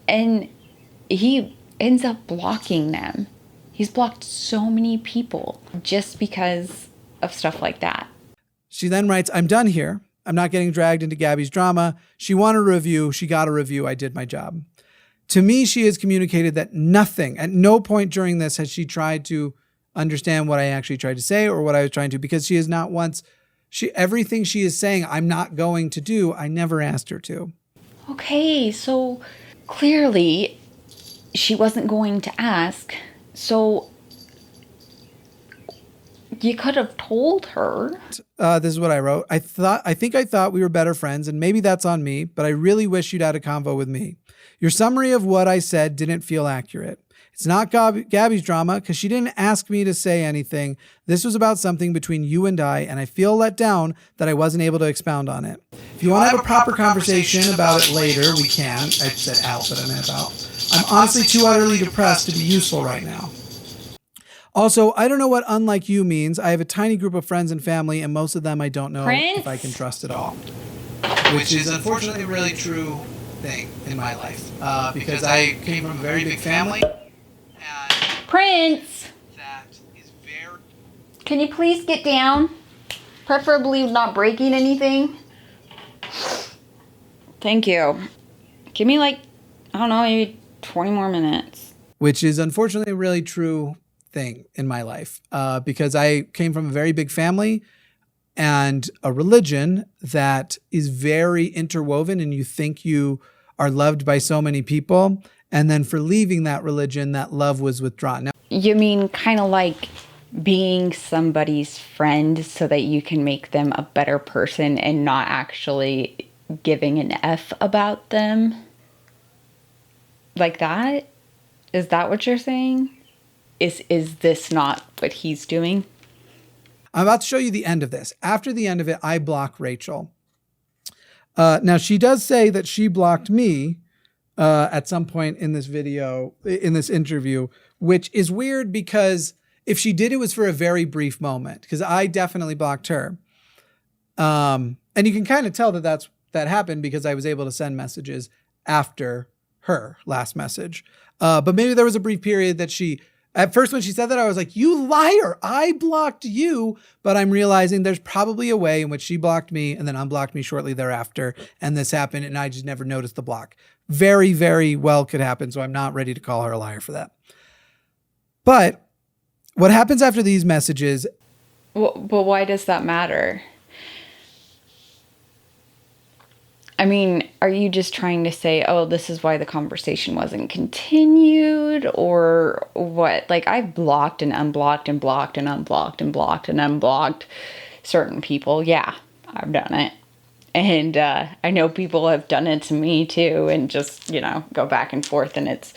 And he ends up blocking them. He's blocked so many people just because of stuff like that. She then writes, I'm done here. I'm not getting dragged into Gabbie's drama. She wanted a review. She got a review. I did my job. To me, she has communicated that nothing, at no point during this has she tried to understand what I actually tried to say or what I was trying to, because she has not once, everything she is saying, I'm not going to do, I never asked her to. Okay, so clearly she wasn't going to ask. So you could have told her. This is what I wrote. I think I thought we were better friends, and maybe that's on me, but I really wish you'd had a convo with me. Your summary of what I said didn't feel accurate. It's not Gabbie's drama because she didn't ask me to say anything. This was about something between you and I feel let down that I wasn't able to expound on it. If you want to have a proper conversation about it later, we can. I said out, but I meant about. I'm honestly too utterly depressed to be useful right now. Also, I don't know what unlike you means. I have a tiny group of friends and family, and most of them I don't know if I can trust at all. Which is unfortunately a really true thing in my life, because I came from a very big family. Prince! That is very... Can you please get down? Preferably not breaking anything. Thank you. Give me like, I don't know, maybe 20 more minutes. Which is unfortunately a really true thing in my life, because I came from a very big family and a religion that is very interwoven, and you think you are loved by so many people. And then for leaving that religion, that love was withdrawn. Now, You mean kind of like being somebody's friend so that you can make them a better person and not actually giving an F about them? Like that? Is that what you're saying? Is this not what he's doing? I'm about to show you the end of this. After the end of it, I block Rachel. Now, she does say that she blocked me at some point in this video, in this interview, which is weird because if she did, it was for a very brief moment, because I definitely blocked her. And you can kind of tell that that happened because I was able to send messages after her last message. But maybe there was a brief period that at first when she said that, I was like, you liar, I blocked you. But I'm realizing there's probably a way in which she blocked me and then unblocked me shortly thereafter. And this happened and I just never noticed the block. Very, very well could happen. So I'm not ready to call her a liar for that. But what happens after these messages? Well, but why does that matter? I mean, are you just trying to say, oh, this is why the conversation wasn't continued, or what? Like, I've blocked and unblocked and blocked and unblocked and blocked and unblocked certain people. Yeah, I've done it. And I know people have done it to me too, and just, you know, go back and forth, and it's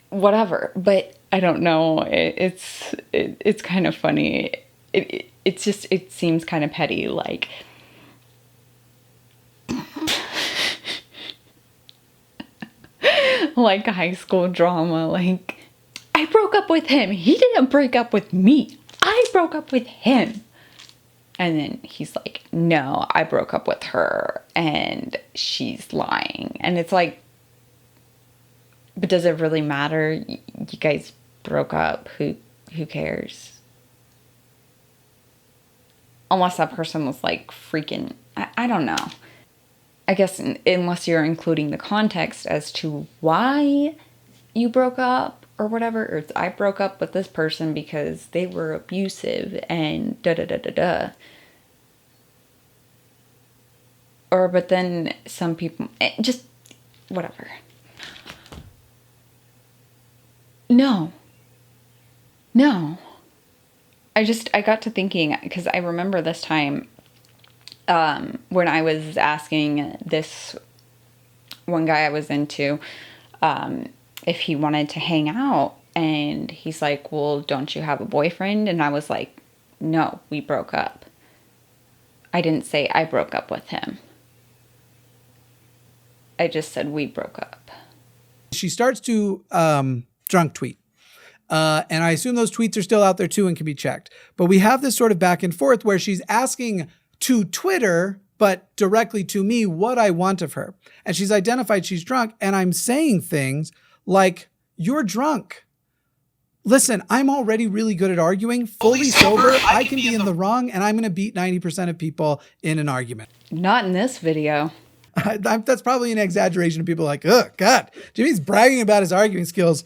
whatever. But I don't know. It's kind of funny. It's just, it seems kind of petty, like, like high school drama. Like, I broke up with him. He didn't break up with me. I broke up with him. And then he's like, no, I broke up with her and she's lying. And it's like, but does it really matter? You guys broke up. Who cares? Unless that person was like freaking, I don't know. I guess unless you're including the context as to why you broke up or whatever, or it's, I broke up with this person because they were abusive and da-da-da-da-da. Or, but then some people, just whatever. No. I got to thinking, because I remember this time, when I was asking this one guy I was into, if he wanted to hang out, and he's like, well, don't you have a boyfriend? And I was like, no, we broke up. I didn't say I broke up with him. I just said we broke up. She starts to drunk tweet. And I assume those tweets are still out there too and can be checked. But we have this sort of back and forth where she's asking to Twitter, but directly to me, what I want of her. And she's identified she's drunk, and I'm saying things like, you're drunk. Listen, I'm already really good at arguing. Fully sober, I can be in the wrong, and I'm going to beat 90% of people in an argument. Not in this video. That's probably an exaggeration of people like, oh, God, Jimmy's bragging about his arguing skills.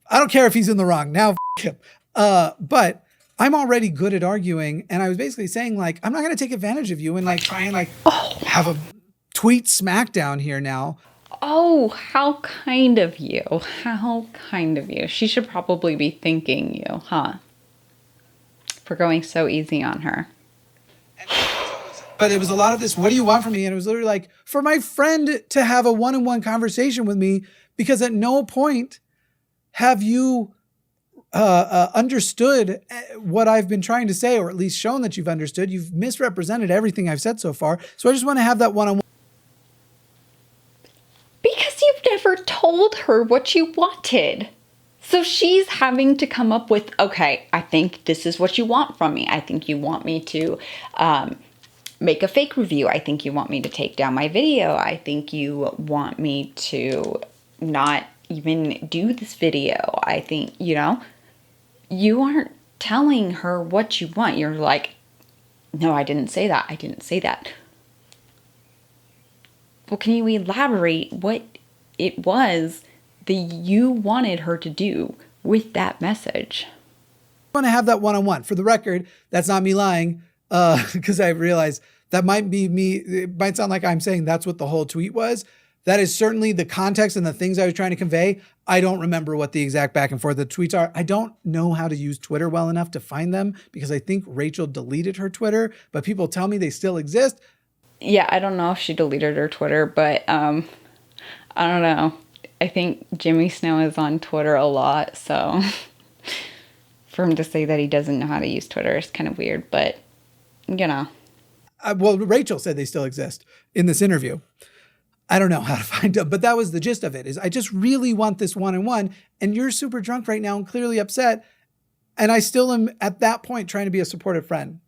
I don't care if he's in the wrong. Now, him. But I'm already good at arguing, and I was basically saying, like, I'm not going to take advantage of you and, like, try and, like, have a tweet smackdown here now. Oh, how kind of you. How kind of you. She should probably be thanking you, huh? For going so easy on her. But it was a lot of this, what do you want from me? And it was literally like, for my friend to have a one-on-one conversation with me, because at no point have you understood what I've been trying to say, or at least shown that you've understood. You've misrepresented everything I've said so far. So I just want to have that one-on-one. Because you've never told her what you wanted. So she's having to come up with, okay, I think this is what you want from me. I think you want me to make a fake review. I think you want me to take down my video. I think you want me to not even do this video. I think, you know, you aren't telling her what you want. You're like, no, I didn't say that. I didn't say that. Well, can you elaborate what it was that you wanted her to do with that message? I want to have that one-on-one. For the record, that's not me lying, because I realized that might be me. It might sound like I'm saying that's what the whole tweet was. That is certainly the context and the things I was trying to convey. I don't remember what the exact back and forth the tweets are. I don't know how to use Twitter well enough to find them, because I think Rachel deleted her Twitter, but people tell me they still exist. Yeah, I don't know if she deleted her Twitter, but I don't know. I think Jimmy Snow is on Twitter a lot, so for him to say that he doesn't know how to use Twitter is kind of weird, but you know. Well, Rachel said they still exist in this interview. I don't know how to find them, but that was the gist of it, is I just really want this one-on-one, and you're super drunk right now and clearly upset, and I still am at that point trying to be a supportive friend.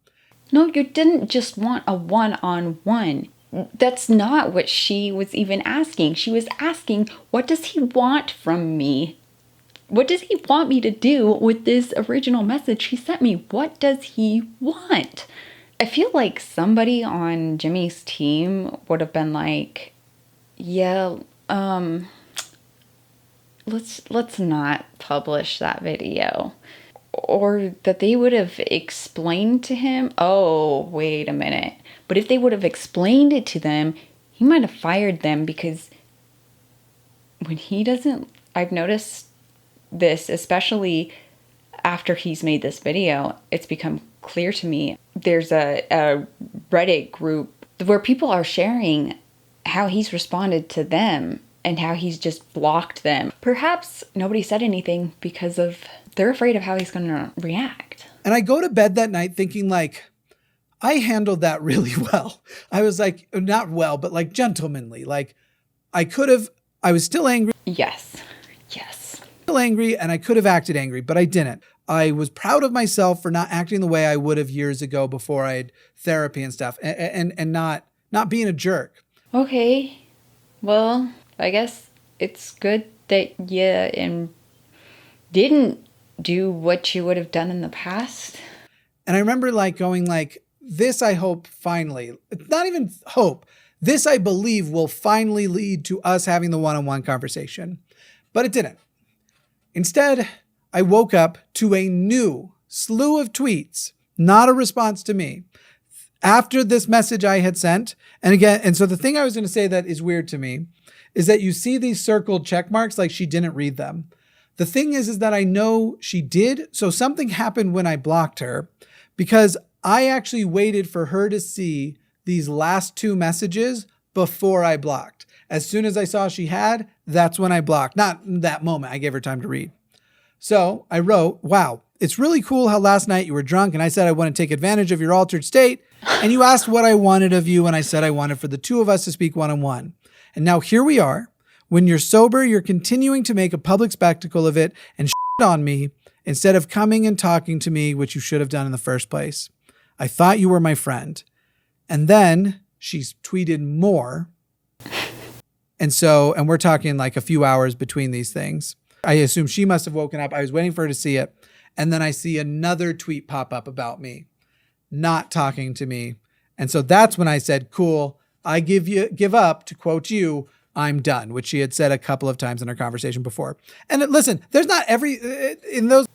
No, you didn't just want a one-on-one. That's not what she was even asking. She was asking, what does he want from me? What does he want me to do with this original message he sent me? What does he want? I feel like somebody on Jimmy's team would have been like, yeah, let's not publish that video. or that they would have explained to him. Oh, wait a minute. But if they would have explained it to them, he might have fired them, because when he doesn't, I've noticed this, especially after he's made this video, it's become clear to me. There's a Reddit group where people are sharing how he's responded to them and how he's just blocked them. Perhaps nobody said anything because they're afraid of how he's going to react. And I go to bed that night thinking like, I handled that really well. I was like, not well, but like gentlemanly. Like I was still angry. Yes. Still angry, and I could have acted angry, but I didn't. I was proud of myself for not acting the way I would have years ago before I had therapy and stuff, and not being a jerk. Okay. Well, I guess it's good that you didn't do what you would have done in the past. And I remember like going like, this I hope finally, not even hope, this I believe will finally lead to us having the one-on-one conversation. But it didn't. Instead, I woke up to a new slew of tweets, not a response to me, after this message I had sent. And so the thing I was going to say that is weird to me is that you see these circled check marks like she didn't read them. The thing is that I know she did. So something happened when I blocked her, because I actually waited for her to see these last two messages before I blocked. As soon as I saw she had, that's when I blocked. Not that moment. I gave her time to read. So I wrote, wow, it's really cool how last night you were drunk and I said I want to take advantage of your altered state. And you asked what I wanted of you, and I said I wanted for the two of us to speak one-on-one. And now here we are. When you're sober, you're continuing to make a public spectacle of it and shit on me instead of coming and talking to me, which you should have done in the first place. I thought you were my friend. And then she's tweeted more. And we're talking like a few hours between these things. I assume she must have woken up. I was waiting for her to see it. And then I see another tweet pop up about me, not talking to me. And so that's when I said, cool, I give up, to quote you, I'm done, which she had said a couple of times in our conversation before. And listen, there's not in those.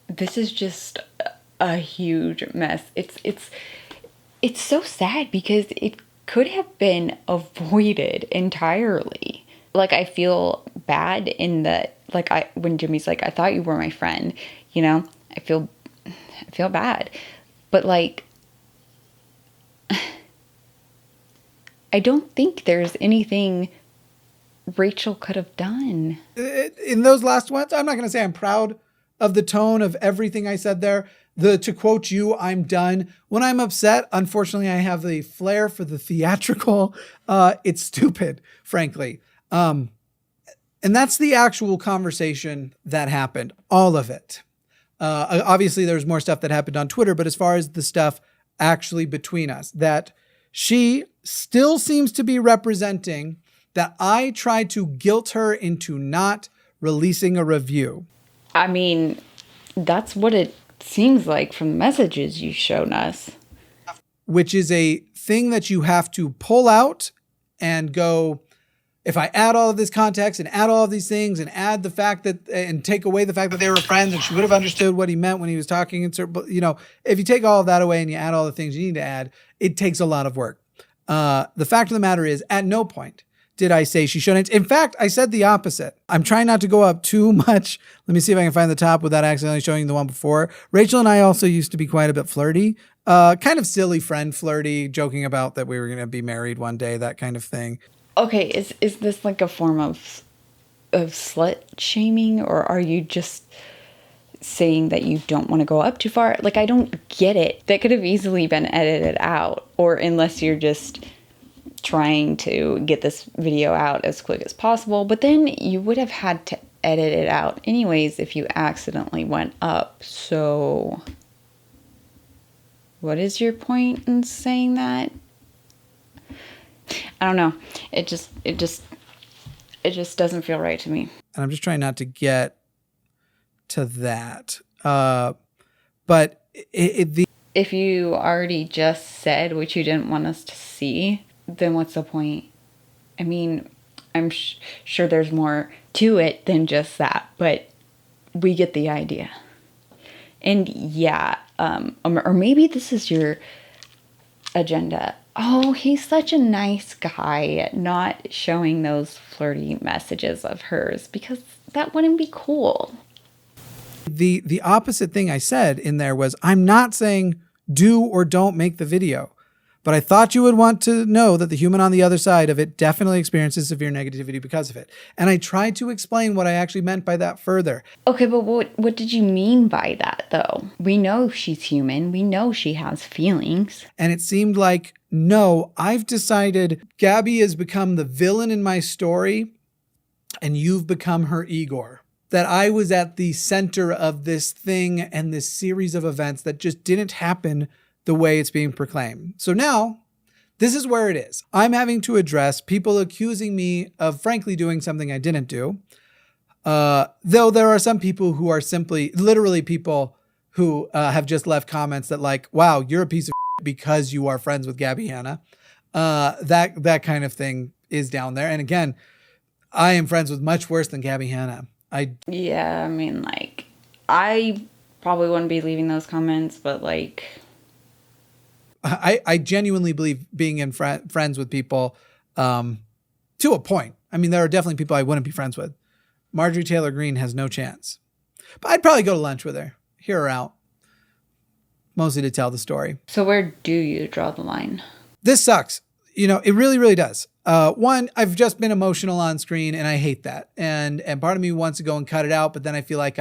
This is just a huge mess. It's so sad because it could have been avoided entirely. Like, I feel bad in that, like, when Jimmy's like, I thought you were my friend, I feel bad. But like, I don't think there's anything Rachel could have done. In those last ones, I'm not going to say I'm proud of the tone of everything I said there. To quote you, I'm done. When I'm upset, unfortunately, I have the flair for the theatrical. It's stupid, frankly. And that's the actual conversation that happened. All of it. Obviously, there's more stuff that happened on Twitter, but as far as the stuff actually between us, that she still seems to be representing that I tried to guilt her into not releasing a review. I mean, that's what it seems like from the messages you've shown us. Which is a thing that you have to pull out and go, if I add all of this context and add all of these things and add the fact that, and take away the fact that they were friends and she would have understood what he meant when he was talking. If you take all of that away and you add all the things you need to add, it takes a lot of work. The fact of the matter is, at no point did I say she shouldn't. In fact, I said the opposite. I'm trying not to go up too much. Let me see if I can find the top without accidentally showing the one before. Rachel and I also used to be quite a bit flirty, kind of silly friend flirty, joking about that we were going to be married one day, that kind of thing. Okay, is this like a form of slut shaming, or are you just saying that you don't want to go up too far? Like, I don't get it. That could have easily been edited out, or unless you're just trying to get this video out as quick as possible, but then you would have had to edit it out anyways if you accidentally went up. So what is your point in saying that? I don't know. It just doesn't feel right to me. And I'm just trying not to get to that. But if you already just said what you didn't want us to see, then what's the point? I mean, I'm sure there's more to it than just that, but we get the idea. And yeah, or maybe this is your agenda. Oh, he's such a nice guy, not showing those flirty messages of hers, because that wouldn't be cool. The opposite thing I said in there was, I'm not saying do or don't make the video, but I thought you would want to know that the human on the other side of it definitely experiences severe negativity because of it. And I tried to explain what I actually meant by that further. Okay, but what did you mean by that, though? We know she's human. We know she has feelings. And it seemed like, no, I've decided Gabbie has become the villain in my story and you've become her Igor. That I was at the center of this thing and this series of events that just didn't happen the way it's being proclaimed. So now, this is where it is. I'm having to address people accusing me of frankly doing something I didn't do. Though there are some people who are simply, literally people who have just left comments that like, wow, you're a piece of shit because you are friends with Gabbie Hanna. That kind of thing is down there. And again, I am friends with much worse than Gabbie Hanna. Yeah, I mean, like, I probably wouldn't be leaving those comments, but like, I genuinely believe being in friends with people to a point. I mean, there are definitely people I wouldn't be friends with. Marjorie Taylor Greene has no chance. But I'd probably go to lunch with her, hear her out, mostly to tell the story. So where do you draw the line? This sucks. You know, it really, really does. One, I've just been emotional on screen and I hate that. And part of me wants to go and cut it out, but then I feel like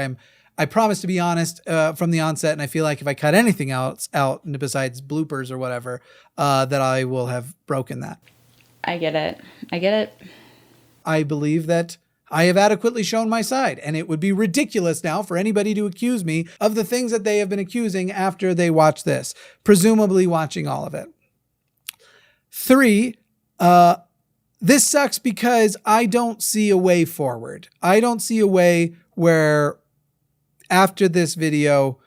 I promised to be honest from the onset, and I feel like if I cut anything else out besides bloopers or whatever, that I will have broken that. I get it. I believe that I have adequately shown my side, and it would be ridiculous now for anybody to accuse me of the things that they have been accusing after they watch this, presumably watching all of it. 3, this sucks because I don't see a way forward. I don't see a way where after this video,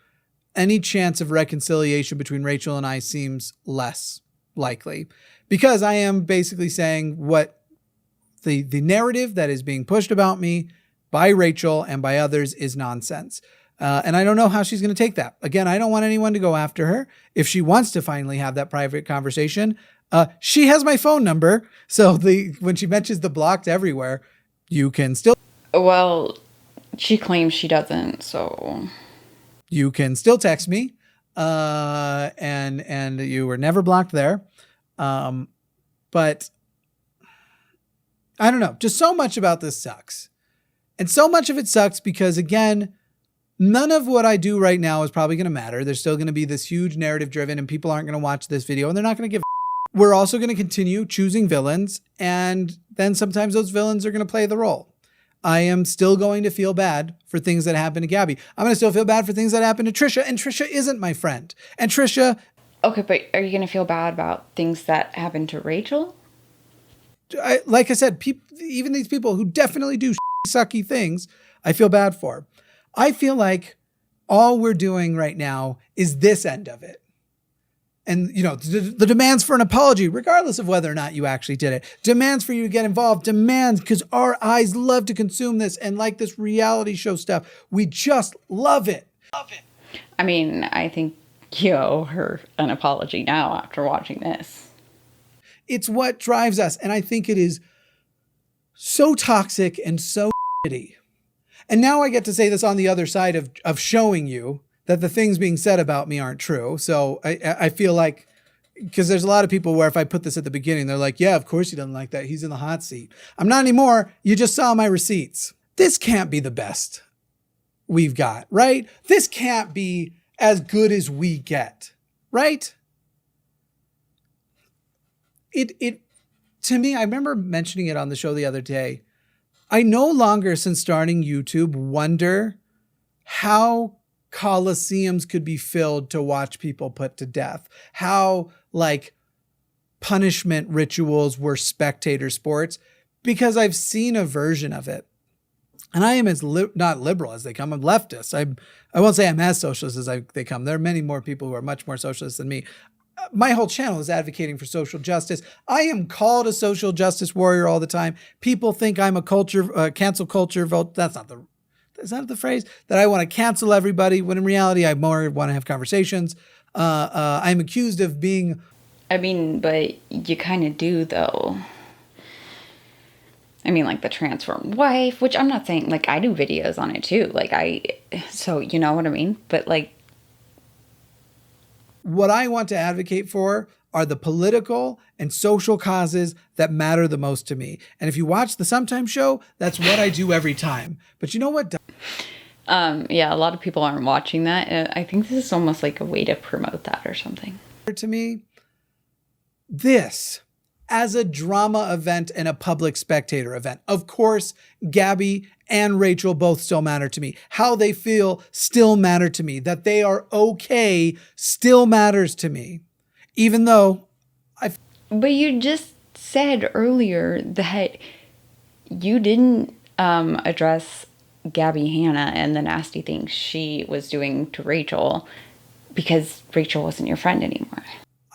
any chance of reconciliation between Rachel and I seems less likely, because I am basically saying what the narrative that is being pushed about me by Rachel and by others is nonsense. And I don't know how she's going to take that. Again, I don't want anyone to go after her. If she wants to finally have that private conversation, she has my phone number. So when she mentions the blocked everywhere, you can still... Well, she claims she doesn't, so... You can still text me, and you were never blocked there. But I don't know. Just so much about this sucks. And so much of it sucks because, again, none of what I do right now is probably going to matter. There's still going to be this huge narrative driven and people aren't going to watch this video and they're not going to give a... We're also going to continue choosing villains, and then sometimes those villains are going to play the role. I am still going to feel bad for things that happen to Gabbie. I'm going to still feel bad for things that happen to Trisha, and Trisha isn't my friend. And Trisha... Okay, but are you going to feel bad about things that happen to Rachel? Like I said, even these people who definitely do sucky things, I feel bad for. I feel like all we're doing right now is this end of it. And, you know, the demands for an apology, regardless of whether or not you actually did it, demands for you to get involved, demands, because our eyes love to consume this, and like this reality show stuff, we just love it. I mean, I think you owe her an apology now after watching this. It's what drives us. And I think it is so toxic and so shitty. And now I get to say this on the other side of showing you that the things being said about me aren't true. So I feel like, because there's a lot of people where if I put this at the beginning, they're like, yeah, of course he doesn't like that. He's in the hot seat. I'm not anymore. You just saw my receipts. This can't be the best we've got, right? This can't be as good as we get, right? It to me, I remember mentioning it on the show the other day. I no longer, since starting YouTube, wonder how coliseums could be filled to watch people put to death. How, like, punishment rituals were spectator sports, because I've seen a version of it. And I am as not liberal as they come. I'm leftist. I won't say I'm as socialist as they come. There are many more people who are much more socialist than me. My whole channel is advocating for social justice. I am called a social justice warrior all the time. People think I'm a cancel culture vote. That's is that the phrase? That I want to cancel everybody, when in reality, I more want to have conversations. I'm accused of being... I mean, but you kind of do, though. I mean, like the transformed wife, which I'm not saying, like, I do videos on it too. So you know what I mean? But like, what I want to advocate for are the political and social causes that matter the most to me. And if you watch the Sometimes Show, that's what I do every time. But you know what? yeah, a lot of people aren't watching that. I think this is almost like a way to promote that or something. To me, this as a drama event and a public spectator event. Of course, Gabbie and Rachel both still matter to me. How they feel still matter to me. That they are okay still matters to me. Even though But you just said earlier that you didn't address Gabbie Hanna and the nasty things she was doing to Rachel because Rachel wasn't your friend anymore.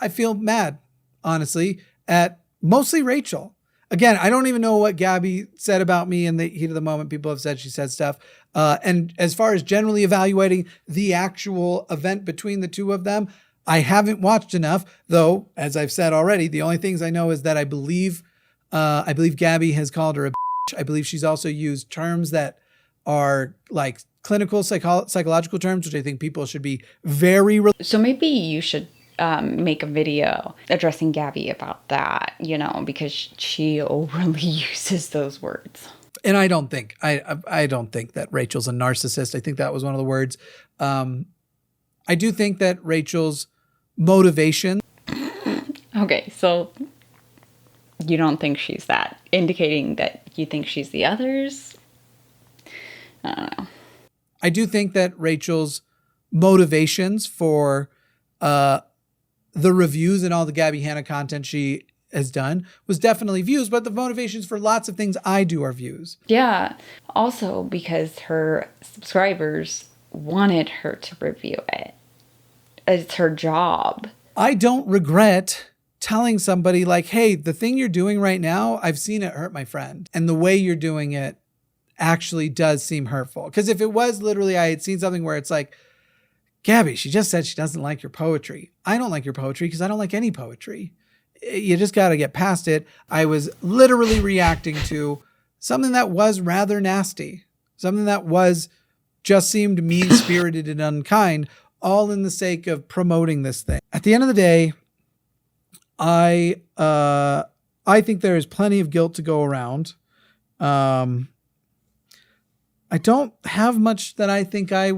I feel mad, honestly, at mostly Rachel. Again, I don't even know what Gabbie said about me in the heat of the moment. People have said she said stuff. And as far as generally evaluating the actual event between the two of them, I haven't watched enough, though, as I've said already, the only things I know is that I believe Gabbie has called her a bitch. I believe she's also used terms that are like clinical psychological terms, which I think people should be very... So maybe you should make a video addressing Gabbie about that, you know, because she overly uses those words. And I don't think that Rachel's a narcissist. I think that was one of the words. I do think that Rachel's motivation... Okay, so you don't think she's that, indicating that you think she's the others? I don't know. I do think that Rachel's motivations for the reviews and all the Gabbie Hanna content she has done was definitely views, but the motivations for lots of things I do are views. Yeah. Also because her subscribers wanted her to review it. It's her job. I don't regret telling somebody like, hey, the thing you're doing right now, I've seen it hurt my friend. And the way you're doing it actually does seem hurtful. Because if it was literally, I had seen something where it's like, Gabbie, she just said she doesn't like your poetry. I don't like your poetry because I don't like any poetry. You just got to get past it. I was literally reacting to something that was rather nasty. Something that just seemed mean-spirited and unkind, all in the sake of promoting this thing. At the end of the day, I think there is plenty of guilt to go around. I don't have much that I think I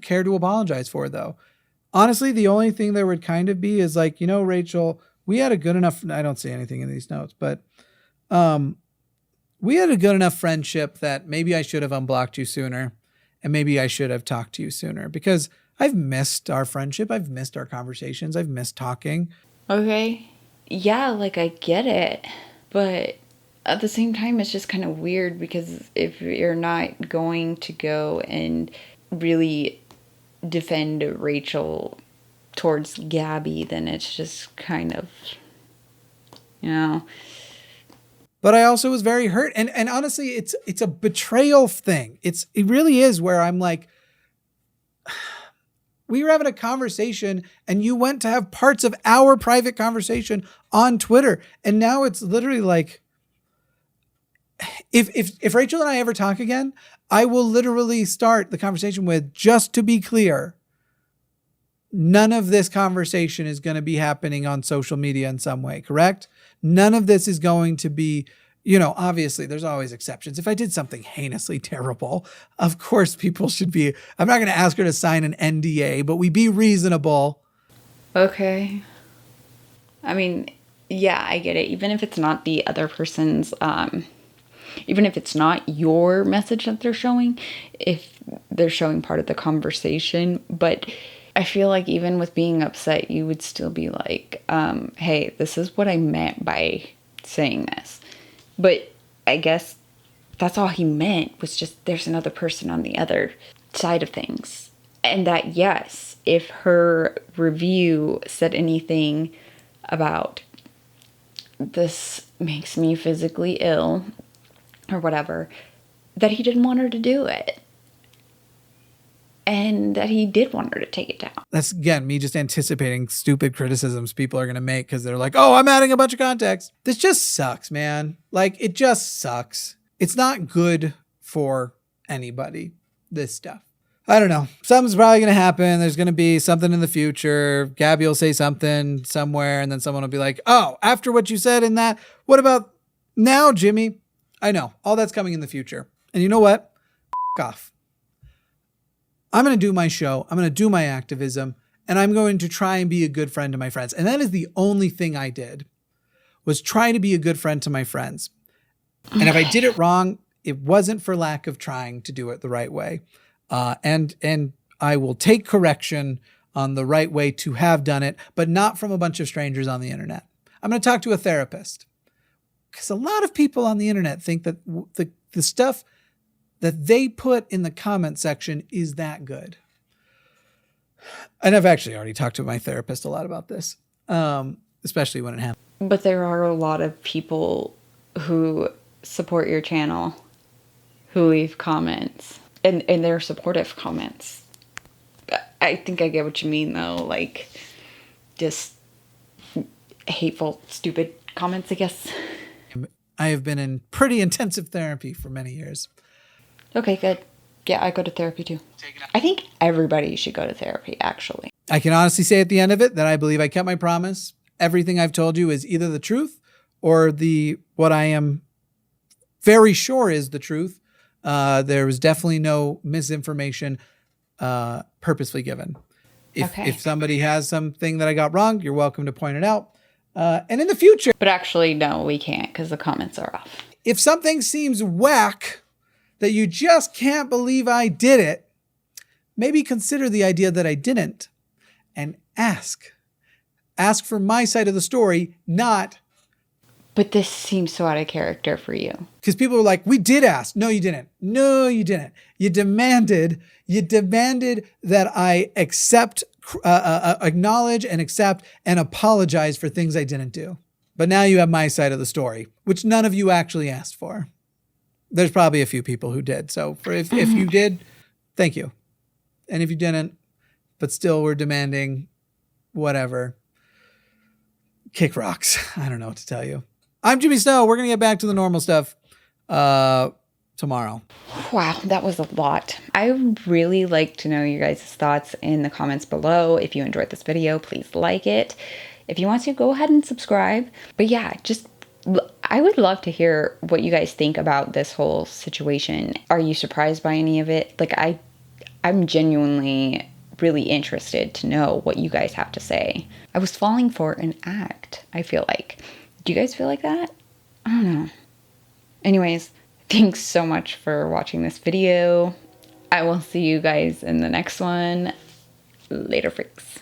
care to apologize for, though. Honestly, the only thing there would kind of be is like, you know, Rachel, we had a good enough... I don't see anything in these notes, but we had a good enough friendship that maybe I should have unblocked you sooner, and maybe I should have talked to you sooner, because I've missed our friendship. I've missed our conversations. I've missed talking. Okay. Yeah, like I get it, but at the same time, it's just kind of weird because if you're not going to go and really defend Rachel towards Gabbie, then it's just kind of, you know. But I also was very hurt. And honestly, it's a betrayal thing. It really is, where I'm like, we were having a conversation and you went to have parts of our private conversation on Twitter. And now it's literally like, if Rachel and I ever talk again, I will literally start the conversation with, just to be clear, none of this conversation is going to be happening on social media in some way, correct? None of this is going to be, you know, obviously there's always exceptions. If I did something heinously terrible, of course people should be, I'm not going to ask her to sign an NDA, but we be reasonable. Okay. I mean, yeah, I get it. Even if it's not the other person's, even if it's not your message that they're showing, if they're showing part of the conversation, but I feel like even with being upset, you would still be like, hey, this is what I meant by saying this. But I guess that's all he meant, was just there's another person on the other side of things. And that, yes, if her review said anything about this makes me physically ill or whatever, that he didn't want her to do it. and that he did want her to take it down. That's, again, me just anticipating stupid criticisms people are going to make because they're like, oh, I'm adding a bunch of context. This just sucks, man. Like, it just sucks. It's not good for anybody, this stuff. I don't know. Something's probably going to happen. There's going to be something in the future. Gabbie will say something somewhere, and then someone will be like, oh, after what you said in that, what about now, Jimmy? I know. All that's coming in the future. And you know what? F*** off. I'm going to do my show. I'm going to do my activism, and I'm going to try and be a good friend to my friends. And that is the only thing I did, was try to be a good friend to my friends. And if I did it wrong, it wasn't for lack of trying to do it the right way. And I will take correction on the right way to have done it, but not from a bunch of strangers on the internet. I'm going to talk to a therapist, because a lot of people on the internet think that the stuff that they put in the comment section is that good. And I've actually already talked to my therapist a lot about this, especially when it happens. But there are a lot of people who support your channel who leave comments, and they're supportive comments. I think I get what you mean, though. Like, just hateful, stupid comments, I guess. I have been in pretty intensive therapy for many years. Okay, good. Yeah, I go to therapy too. I think everybody should go to therapy, actually. I can honestly say at the end of it that I believe I kept my promise. Everything I've told you is either the truth or what I am very sure is the truth. There was definitely no misinformation purposely given. If somebody has something that I got wrong, you're welcome to point it out. And in the future. But actually, no, we can't, because the comments are off. If something seems whack, that you just can't believe I did it, maybe consider the idea that I didn't and ask. Ask for my side of the story, not. But this seems so out of character for you. Because people were like, we did ask. No, you didn't. No, you didn't. You demanded that I accept, acknowledge and accept and apologize for things I didn't do. But now you have my side of the story, which none of you actually asked for. There's probably a few people who did. So if you did, thank you. And if you didn't, but still were demanding whatever, kick rocks. I don't know what to tell you. I'm Jimmy Snow. We're going to get back to the normal stuff tomorrow. Wow, that was a lot. I would really like to know your guys' thoughts in the comments below. If you enjoyed this video, please like it. If you want to, go ahead and subscribe. But yeah, I would love to hear what you guys think about this whole situation. Are you surprised by any of it? Like, I'm genuinely really interested to know what you guys have to say. I was falling for an act, I feel like. Do you guys feel like that? I don't know. Anyways, thanks so much for watching this video. I will see you guys in the next one. Later, freaks.